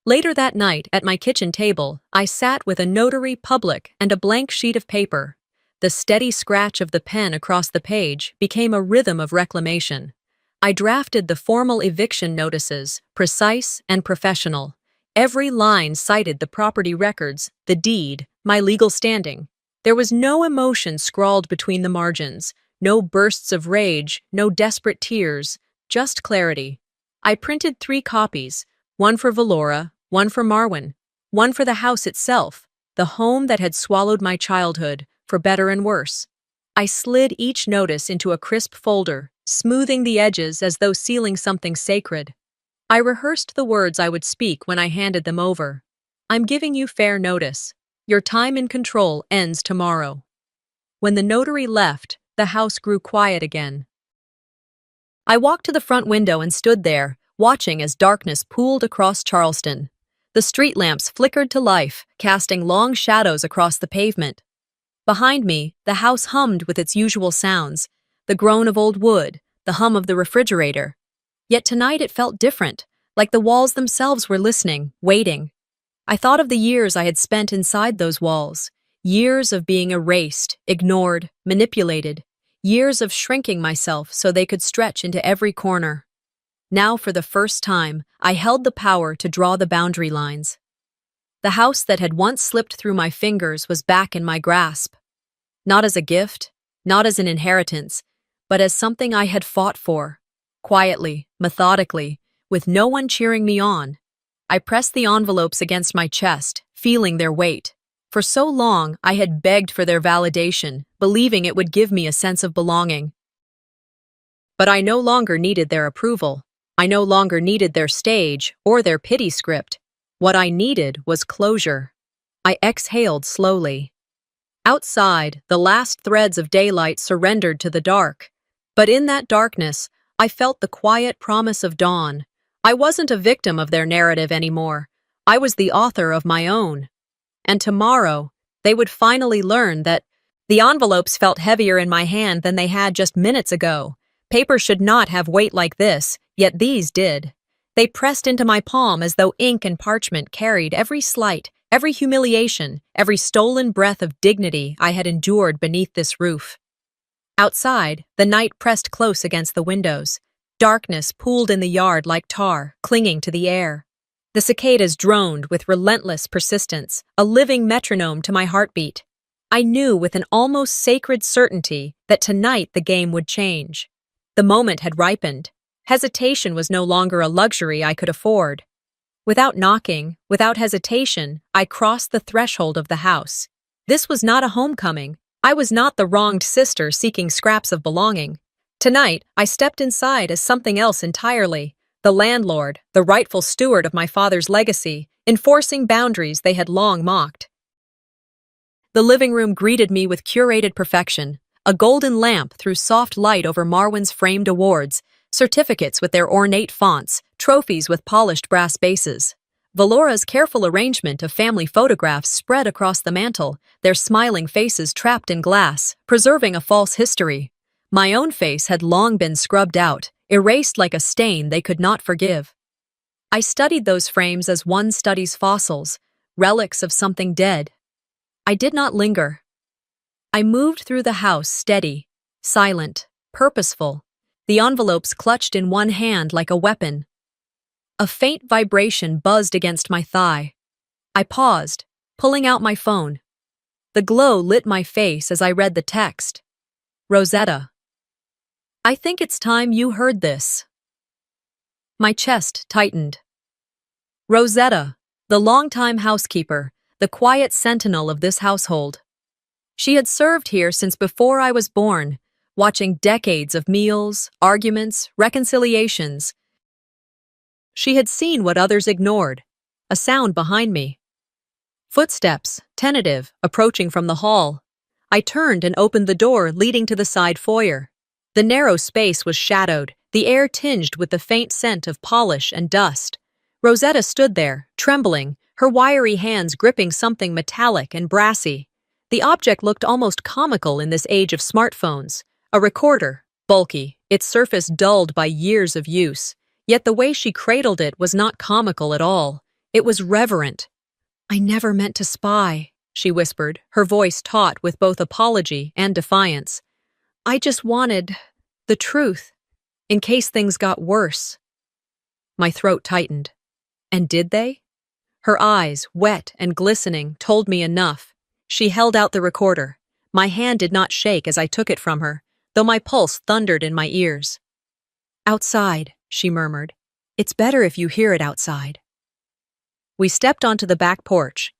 Later that night, at my kitchen table, I sat with a notary public and a blank sheet of paper. The steady scratch of the pen across the page became a rhythm of reclamation. I drafted the formal eviction notices, precise and professional. Every line cited the property records, the deed, my legal standing. There was no emotion scrawled between the margins, no bursts of rage, no desperate tears, just clarity. I printed 3 copies, one for Valora, one for Marwyn, one for the house itself, the home that had swallowed my childhood, for better and worse. I slid each notice into a crisp folder, smoothing the edges as though sealing something sacred. I rehearsed the words I would speak when I handed them over. "I'm giving you fair notice. Your time in control ends tomorrow." When the notary left, the house grew quiet again. I walked to the front window and stood there, watching as darkness pooled across Charleston. The street lamps flickered to life, casting long shadows across the pavement. Behind me, the house hummed with its usual sounds, the groan of old wood, the hum of the refrigerator. Yet tonight it felt different, like the walls themselves were listening, waiting. I thought of the years I had spent inside those walls, years of being erased, ignored, manipulated, years of shrinking myself so they could stretch into every corner. Now, for the first time, I held the power to draw the boundary lines. The house that had once slipped through my fingers was back in my grasp. Not as a gift, not as an inheritance, but as something I had fought for. Quietly, methodically, with no one cheering me on. I pressed the envelopes against my chest, feeling their weight. For so long, I had begged for their validation, believing it would give me a sense of belonging. But I no longer needed their approval. I no longer needed their stage or their pity script. What I needed was closure. I exhaled slowly. Outside, the last threads of daylight surrendered to the dark. But in that darkness, I felt the quiet promise of dawn. I wasn't a victim of their narrative anymore. I was the author of my own. And tomorrow, they would finally learn that the envelopes felt heavier in my hand than they had just minutes ago. Paper should not have weight like this, yet these did. They pressed into my palm as though ink and parchment carried every slight, every humiliation, every stolen breath of dignity I had endured beneath this roof. Outside, the night pressed close against the windows. Darkness pooled in the yard like tar, clinging to the air. The cicadas droned with relentless persistence, a living metronome to my heartbeat. I knew with an almost sacred certainty that tonight the game would change. The moment had ripened. Hesitation was no longer a luxury I could afford. Without knocking, without hesitation, I crossed the threshold of the house. This was not a homecoming. I was not the wronged sister seeking scraps of belonging. Tonight, I stepped inside as something else entirely, the landlord, the rightful steward of my father's legacy, enforcing boundaries they had long mocked. The living room greeted me with curated perfection. A golden lamp threw soft light over Marwyn's framed awards, certificates with their ornate fonts, trophies with polished brass bases. Valora's careful arrangement of family photographs spread across the mantel, their smiling faces trapped in glass, preserving a false history. My own face had long been scrubbed out, erased like a stain they could not forgive. I studied those frames as one studies fossils, relics of something dead. I did not linger. I moved through the house steady, silent, purposeful, the envelopes clutched in one hand like a weapon. A faint vibration buzzed against my thigh. I paused, pulling out my phone. The glow lit my face as I read the text. Rosetta. I think it's time you heard this. My chest tightened. Rosetta, the longtime housekeeper, the quiet sentinel of this household. She had served here since before I was born, watching decades of meals, arguments, reconciliations. She had seen what others ignored, a sound behind me. Footsteps, tentative, approaching from the hall. I turned and opened the door leading to the side foyer. The narrow space was shadowed, the air tinged with the faint scent of polish and dust. Rosetta stood there, trembling, her wiry hands gripping something metallic and brassy. The object looked almost comical in this age of smartphones. A recorder, bulky, its surface dulled by years of use. Yet the way she cradled it was not comical at all. It was reverent. "I never meant to spy," she whispered, her voice taut with both apology and defiance. "I just wanted the truth, in case things got worse." My throat tightened. And did they? Her eyes, wet and glistening, told me enough. She held out the recorder. My hand did not shake as I took it from her, though my pulse thundered in my ears. "Outside," she murmured. "It's better if you hear it outside." We stepped onto the back porch.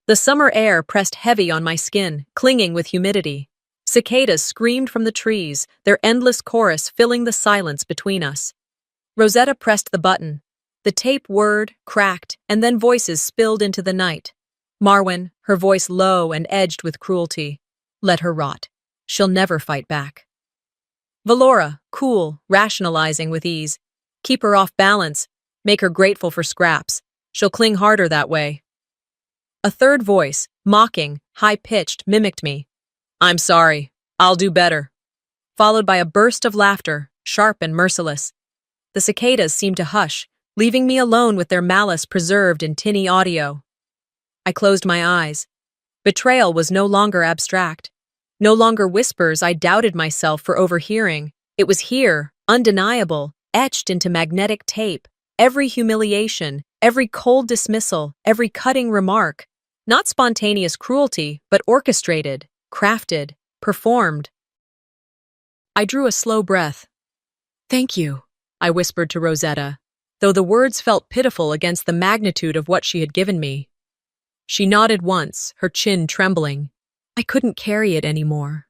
The summer air pressed heavy on my skin, clinging with humidity. Cicadas screamed from the trees, their endless chorus filling the silence between us. Rosetta pressed the button. The tape whirred, cracked, and then voices spilled into the night. Marwyn, her voice low and edged with cruelty. "Let her rot. She'll never fight back." Valora, cool, rationalizing with ease. "Keep her off balance. Make her grateful for scraps. She'll cling harder that way." A third voice, mocking, high-pitched, mimicked me. "I'm sorry. I'll do better." Followed by a burst of laughter, sharp and merciless. The cicadas seemed to hush, leaving me alone with their malice preserved in tinny audio. I closed my eyes. Betrayal was no longer abstract. No longer whispers I doubted myself for overhearing. It was here, undeniable, etched into magnetic tape. Every humiliation, every cold dismissal, every cutting remark. Not spontaneous cruelty, but orchestrated, crafted, performed. I drew a slow breath. "Thank you," I whispered to Rosetta, though the words felt pitiful against the magnitude of what she had given me. She nodded once, her chin trembling. I couldn't carry it anymore.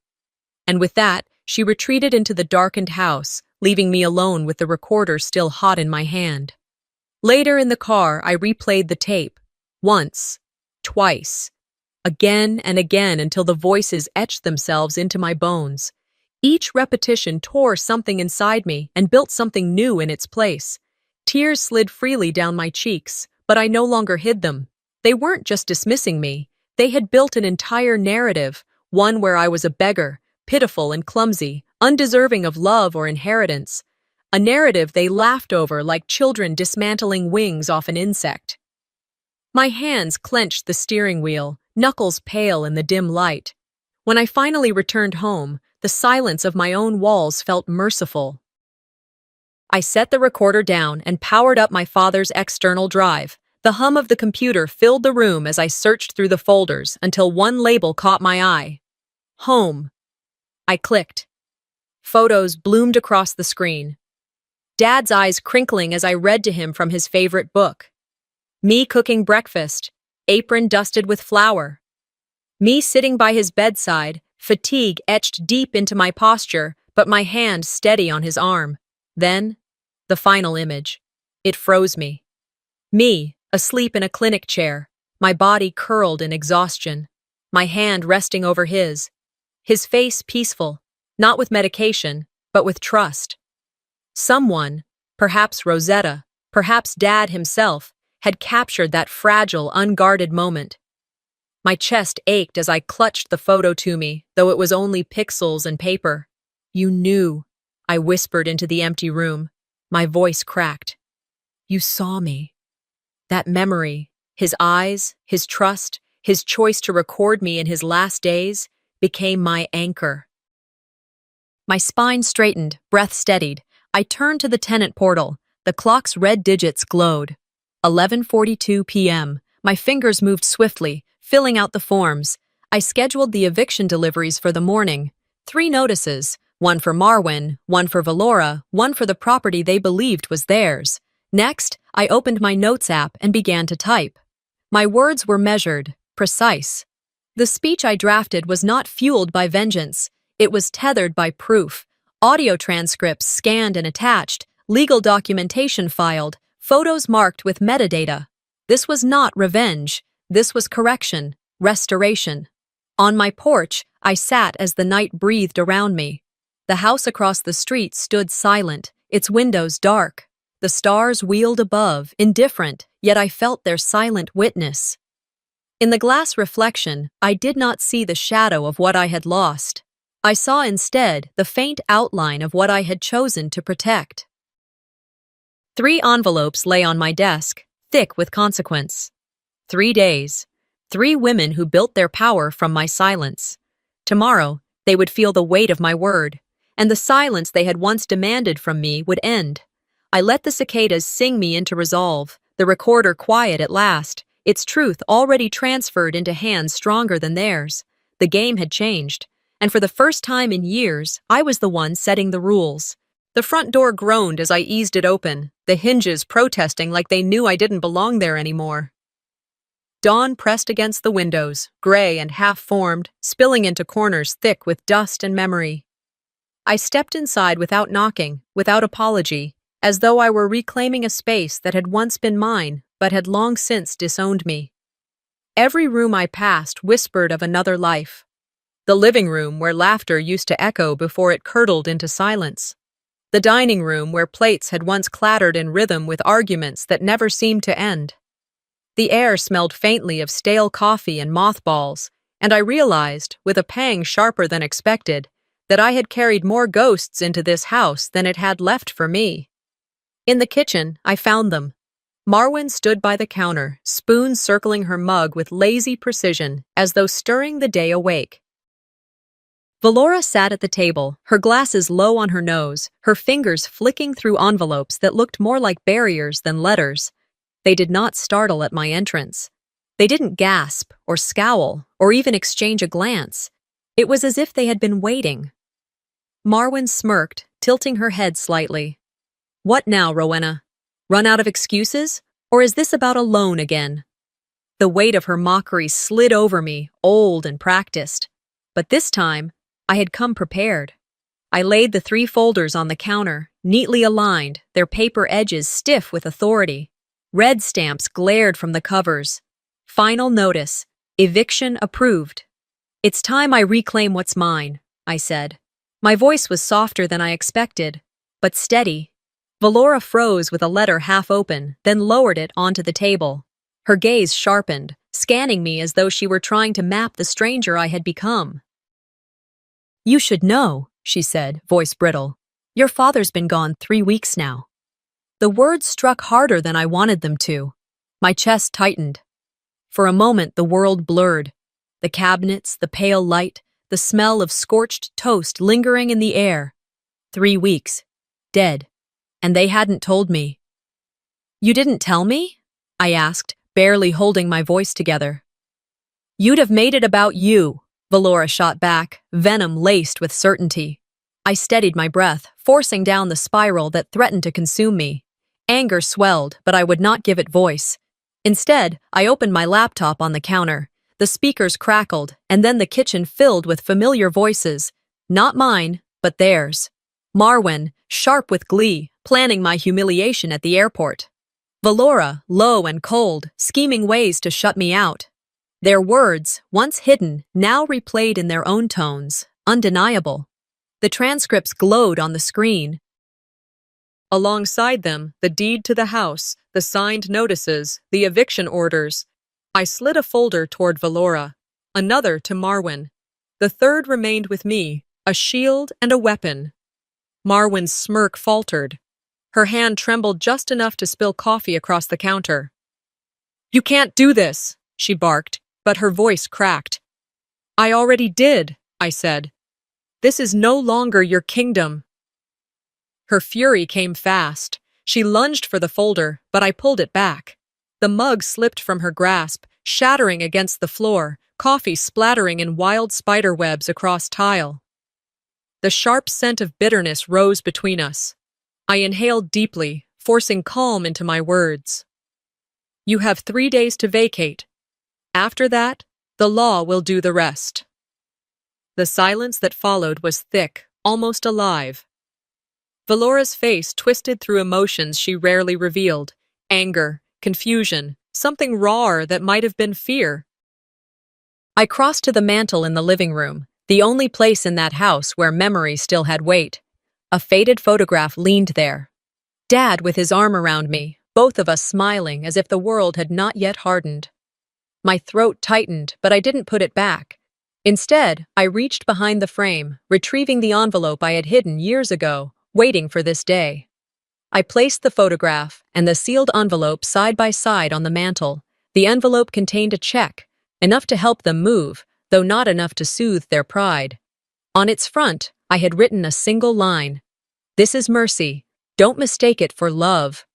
And with that, she retreated into the darkened house, leaving me alone with the recorder still hot in my hand. Later in the car, I replayed the tape. Once, twice, again and again until the voices etched themselves into my bones. Each repetition tore something inside me and built something new in its place. Tears slid freely down my cheeks, but I no longer hid them. They weren't just dismissing me. They had built an entire narrative, one where I was a beggar, pitiful and clumsy, undeserving of love or inheritance. A narrative they laughed over like children dismantling wings off an insect. My hands clenched the steering wheel, knuckles pale in the dim light. When I finally returned home, the silence of my own walls felt merciful. I set the recorder down and powered up my father's external drive. The hum of the computer filled the room as I searched through the folders until one label caught my eye. Home. I clicked. Photos bloomed across the screen. Dad's eyes crinkling as I read to him from his favorite book. Me cooking breakfast, apron dusted with flour. Me sitting by his bedside, fatigue etched deep into my posture, but my hand steady on his arm. Then, the final image. It froze me. Me, asleep in a clinic chair, my body curled in exhaustion, my hand resting over his face peaceful, not with medication, but with trust. Someone, perhaps Rosetta, perhaps Dad himself, had captured that fragile, unguarded moment. My chest ached as I clutched the photo to me, though it was only pixels and paper. "You knew," I whispered into the empty room. My voice cracked. "You saw me." That memory, his eyes, his trust, his choice to record me in his last days, became my anchor. My spine straightened, breath steadied. I turned to the tenant portal. The clock's red digits glowed. 11:42 p.m. My fingers moved swiftly, filling out the forms. I scheduled the eviction deliveries for the morning. 3 notices, One for Marwyn, one for Valora, one for the property they believed was theirs. Next, I opened my notes app and began to type. My words were measured, precise. The speech I drafted was not fueled by vengeance. It was tethered by proof. Audio transcripts scanned and attached, legal documentation filed, photos marked with metadata. This was not revenge. This was correction, restoration. On my porch, I sat as the night breathed around me. The house across the street stood silent, its windows dark. The stars wheeled above, indifferent, yet I felt their silent witness. In the glass reflection, I did not see the shadow of what I had lost. I saw instead the faint outline of what I had chosen to protect. 3 envelopes lay on my desk, thick with consequence. 3 days. 3 women who built their power from my silence. Tomorrow, they would feel the weight of my word, and the silence they had once demanded from me would end. I let the cicadas sing me into resolve, the recorder quiet at last, its truth already transferred into hands stronger than theirs. The game had changed, and for the first time in years, I was the one setting the rules. The front door groaned as I eased it open, the hinges protesting like they knew I didn't belong there anymore. Dawn pressed against the windows, gray and half-formed, spilling into corners thick with dust and memory. I stepped inside without knocking, without apology, as though I were reclaiming a space that had once been mine, but had long since disowned me. Every room I passed whispered of another life. The living room where laughter used to echo before it curdled into silence. The dining room where plates had once clattered in rhythm with arguments that never seemed to end. The air smelled faintly of stale coffee and mothballs, and I realized, with a pang sharper than expected, that I had carried more ghosts into this house than it had left for me. In the kitchen, I found them. Marwyn stood by the counter, spoon circling her mug with lazy precision, as though stirring the day awake. Valora sat at the table, her glasses low on her nose, her fingers flicking through envelopes that looked more like barriers than letters. They did not startle at my entrance. They didn't gasp, or scowl, or even exchange a glance. It was as if they had been waiting. Marwyn smirked, tilting her head slightly. What now, Rowena? Run out of excuses? Or is this about a loan again? The weight of her mockery slid over me, old and practiced. But this time, I had come prepared. I laid the 3 folders on the counter, neatly aligned, their paper edges stiff with authority. Red stamps glared from the covers. Final notice. Eviction approved. It's time I reclaim what's mine, I said. My voice was softer than I expected, but steady. Valora froze with a letter half open, then lowered it onto the table. Her gaze sharpened, scanning me as though she were trying to map the stranger I had become. You should know, she said, voice brittle. Your father's been gone 3 weeks now. The words struck harder than I wanted them to. My chest tightened. For a moment, the world blurred. The cabinets, the pale light, the smell of scorched toast lingering in the air. 3 weeks. Dead. And they hadn't told me. You didn't tell me? I asked, barely holding my voice together. You'd have made it about you, Valora shot back, venom laced with certainty. I steadied my breath, forcing down the spiral that threatened to consume me. Anger swelled, but I would not give it voice. Instead, I opened my laptop on the counter. The speakers crackled, and then the kitchen filled with familiar voices. Not mine, but theirs. Marwyn, sharp with glee, planning my humiliation at the airport. Valora, low and cold, scheming ways to shut me out. Their words, once hidden, now replayed in their own tones, undeniable. The transcripts glowed on the screen. Alongside them, the deed to the house, the signed notices, the eviction orders. I slid a folder toward Valora, another to Marwyn. The third remained with me, a shield and a weapon. Marwyn's smirk faltered. Her hand trembled just enough to spill coffee across the counter. You can't do this, she barked, but her voice cracked. I already did, I said. This is no longer your kingdom. Her fury came fast. She lunged for the folder, but I pulled it back. The mug slipped from her grasp, shattering against the floor, coffee splattering in wild spider webs across tile. The sharp scent of bitterness rose between us. I inhaled deeply, forcing calm into my words. You have 3 days to vacate. After that, the law will do the rest. The silence that followed was thick, almost alive. Valora's face twisted through emotions she rarely revealed: anger, confusion, something rawer that might have been fear. I crossed to the mantel in the living room, the only place in that house where memory still had weight. A faded photograph leaned there. Dad with his arm around me, both of us smiling as if the world had not yet hardened. My throat tightened, but I didn't put it back. Instead, I reached behind the frame, retrieving the envelope I had hidden years ago, waiting for this day. I placed the photograph and the sealed envelope side by side on the mantel. The envelope contained a check, enough to help them move, though not enough to soothe their pride. On its front, I had written a single line: "This is mercy. Don't mistake it for love."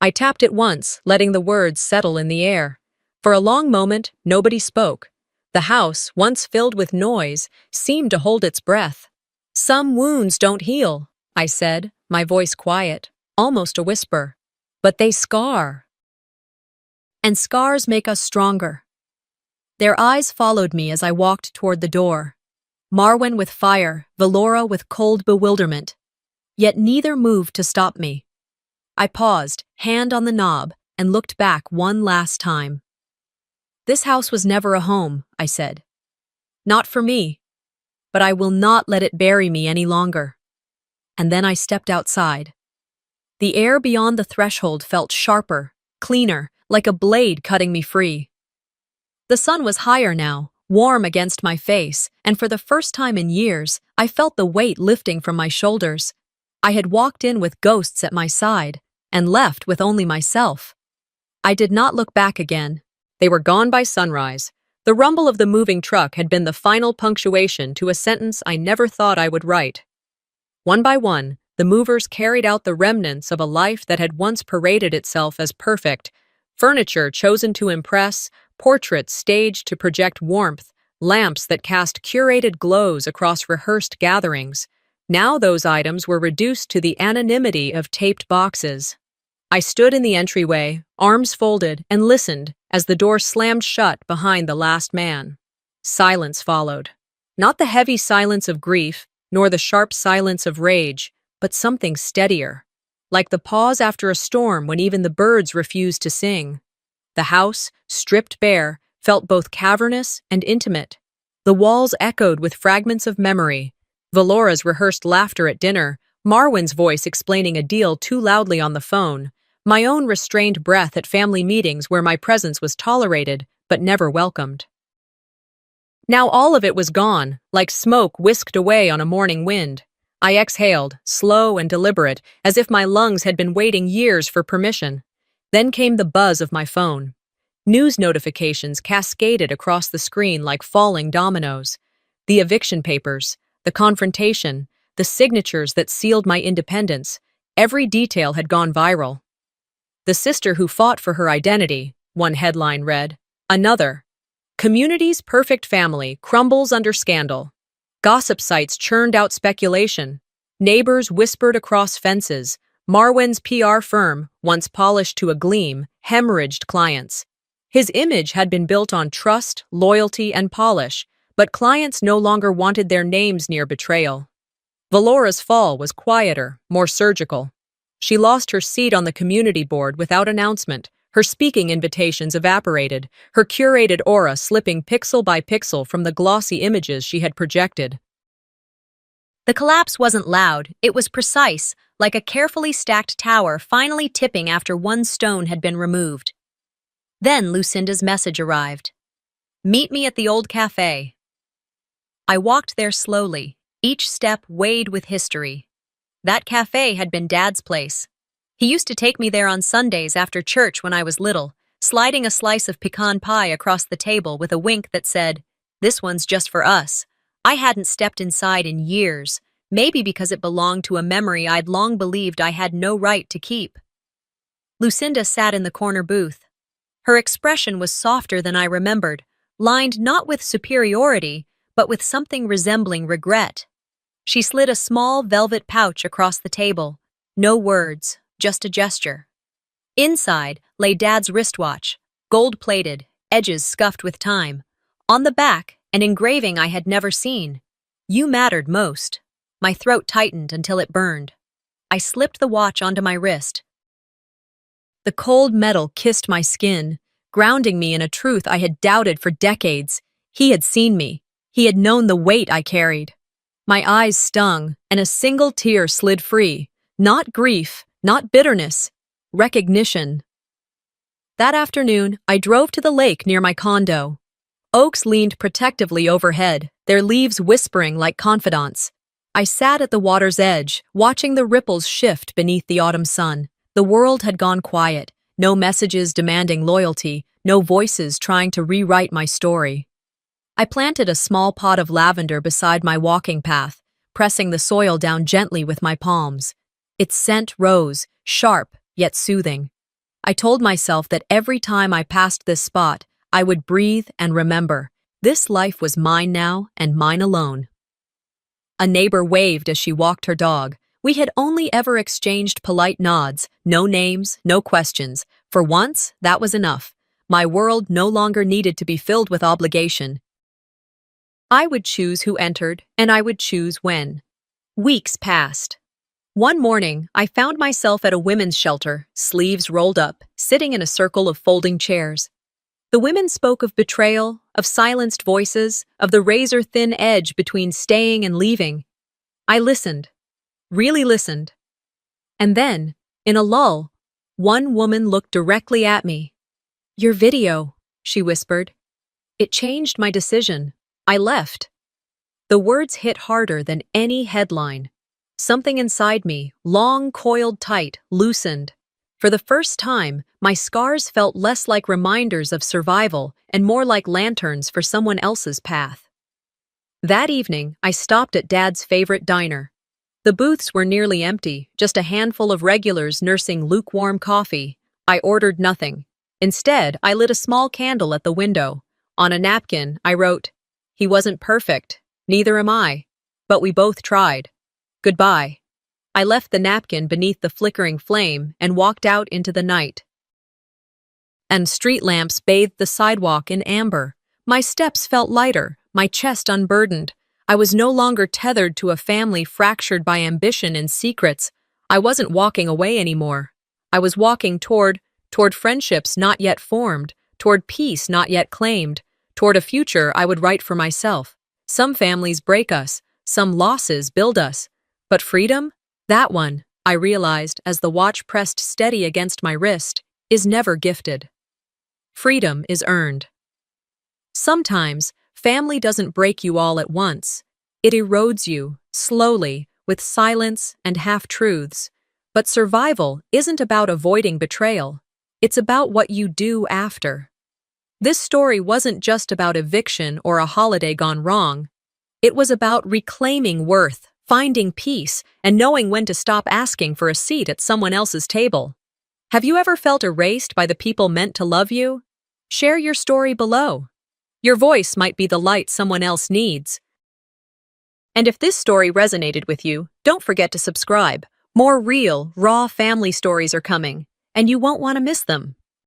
I tapped it once, letting the words settle in the air. For a long moment, nobody spoke. The house, once filled with noise, seemed to hold its breath. "Some wounds don't heal," I said, my voice quiet, almost a whisper. "But they scar. And scars make us stronger." Their eyes followed me as I walked toward the door. Marwan with fire, Valora with cold bewilderment. Yet neither moved to stop me. I paused, hand on the knob, and looked back one last time. "This house was never a home," I said. "Not for me. But I will not let it bury me any longer." And then I stepped outside. The air beyond the threshold felt sharper, cleaner, like a blade cutting me free. The sun was higher now, warm against my face, and for the first time in years, I felt the weight lifting from my shoulders. I had walked in with ghosts at my side, and left with only myself. I did not look back again. They were gone by sunrise. The rumble of the moving truck had been the final punctuation to a sentence I never thought I would write. One by one, the movers carried out the remnants of a life that had once paraded itself as perfect: furniture chosen to impress, portraits staged to project warmth, lamps that cast curated glows across rehearsed gatherings. Now those items were reduced to the anonymity of taped boxes. I stood in the entryway, arms folded, and listened as the door slammed shut behind the last man. Silence followed. Not the heavy silence of grief, nor the sharp silence of rage, but something steadier, like the pause after a storm when even the birds refuse to sing. The house, stripped bare, felt both cavernous and intimate. The walls echoed with fragments of memory: Valora's rehearsed laughter at dinner, Marwan's voice explaining a deal too loudly on the phone, my own restrained breath at family meetings where my presence was tolerated but never welcomed. Now all of it was gone, like smoke whisked away on a morning wind. I exhaled, slow and deliberate, as if my lungs had been waiting years for permission. Then came the buzz of my phone. News notifications cascaded across the screen like falling dominoes. The eviction papers, the confrontation, the signatures that sealed my independence, every detail had gone viral. "The sister who fought for her identity," one headline read. Another: "Community's perfect family crumbles under scandal." Gossip sites churned out speculation. Neighbors whispered across fences. Marwan's PR firm, once polished to a gleam, hemorrhaged clients. His image had been built on trust, loyalty, and polish, but clients no longer wanted their names near betrayal. Valora's fall was quieter, more surgical. She lost her seat on the community board without announcement. Her speaking invitations evaporated, her curated aura slipping pixel by pixel from the glossy images she had projected. The collapse wasn't loud, it was precise, like a carefully stacked tower finally tipping after one stone had been removed. Then Lucinda's message arrived. "Meet me at the old cafe." I walked there slowly, each step weighed with history. That cafe had been Dad's place. He used to take me there on Sundays after church when I was little, sliding a slice of pecan pie across the table with a wink that said, "This one's just for us." I hadn't stepped inside in years, maybe because it belonged to a memory I'd long believed I had no right to keep. Lucinda sat in the corner booth. Her expression was softer than I remembered, lined not with superiority, but with something resembling regret. She slid a small velvet pouch across the table. No words, just a gesture. Inside lay Dad's wristwatch, gold-plated, edges scuffed with time. On the back, an engraving I had never seen. You mattered most. My throat tightened until it burned. I slipped the watch onto my wrist. The cold metal kissed my skin, grounding me in a truth I had doubted for decades. He had seen me. He had known the weight I carried. My eyes stung, and a single tear slid free. Not grief, not bitterness, recognition. That afternoon, I drove to the lake near my condo. Oaks leaned protectively overhead, their leaves whispering like confidants. I sat at the water's edge, watching the ripples shift beneath the autumn sun. The world had gone quiet, no messages demanding loyalty, no voices trying to rewrite my story. I planted a small pot of lavender beside my walking path, pressing the soil down gently with my palms. Its scent rose, sharp yet soothing. I told myself that every time I passed this spot, I would breathe and remember. This life was mine now and mine alone. A neighbor waved as she walked her dog. We had only ever exchanged polite nods, no names, no questions. For once, that was enough. My world no longer needed to be filled with obligation. I would choose who entered, and I would choose when. Weeks passed. One morning, I found myself at a women's shelter, sleeves rolled up, sitting in a circle of folding chairs. The women spoke of betrayal, of silenced voices, of the razor-thin edge between staying and leaving. I listened, really listened. And then, in a lull, one woman looked directly at me. "Your video," she whispered. It changed my decision. I left. The words hit harder than any headline. Something inside me, long coiled tight, loosened. For the first time, my scars felt less like reminders of survival and more like lanterns for someone else's path. That evening, I stopped at Dad's favorite diner. The booths were nearly empty, just a handful of regulars nursing lukewarm coffee. I ordered nothing. Instead, I lit a small candle at the window. On a napkin, I wrote, "He wasn't perfect, neither am I, but we both tried. Goodbye." I left the napkin beneath the flickering flame and walked out into the night. And street lamps bathed the sidewalk in amber. My steps felt lighter, my chest unburdened. I was no longer tethered to a family fractured by ambition and secrets. I wasn't walking away anymore. I was walking toward friendships not yet formed, toward peace not yet claimed, toward a future I would write for myself. Some families break us, some losses build us. But freedom? That one, I realized as the watch pressed steady against my wrist, is never gifted. Freedom is earned. Sometimes, family doesn't break you all at once. It erodes you, slowly, with silence and half-truths. But survival isn't about avoiding betrayal. It's about what you do after. This story wasn't just about eviction or a holiday gone wrong. It was about reclaiming worth, finding peace, and knowing when to stop asking for a seat at someone else's table. Have you ever felt erased by the people meant to love you? Share your story below. Your voice might be the light someone else needs. And if this story resonated with you, don't forget to subscribe. More real, raw family stories are coming, and you won't want to miss them.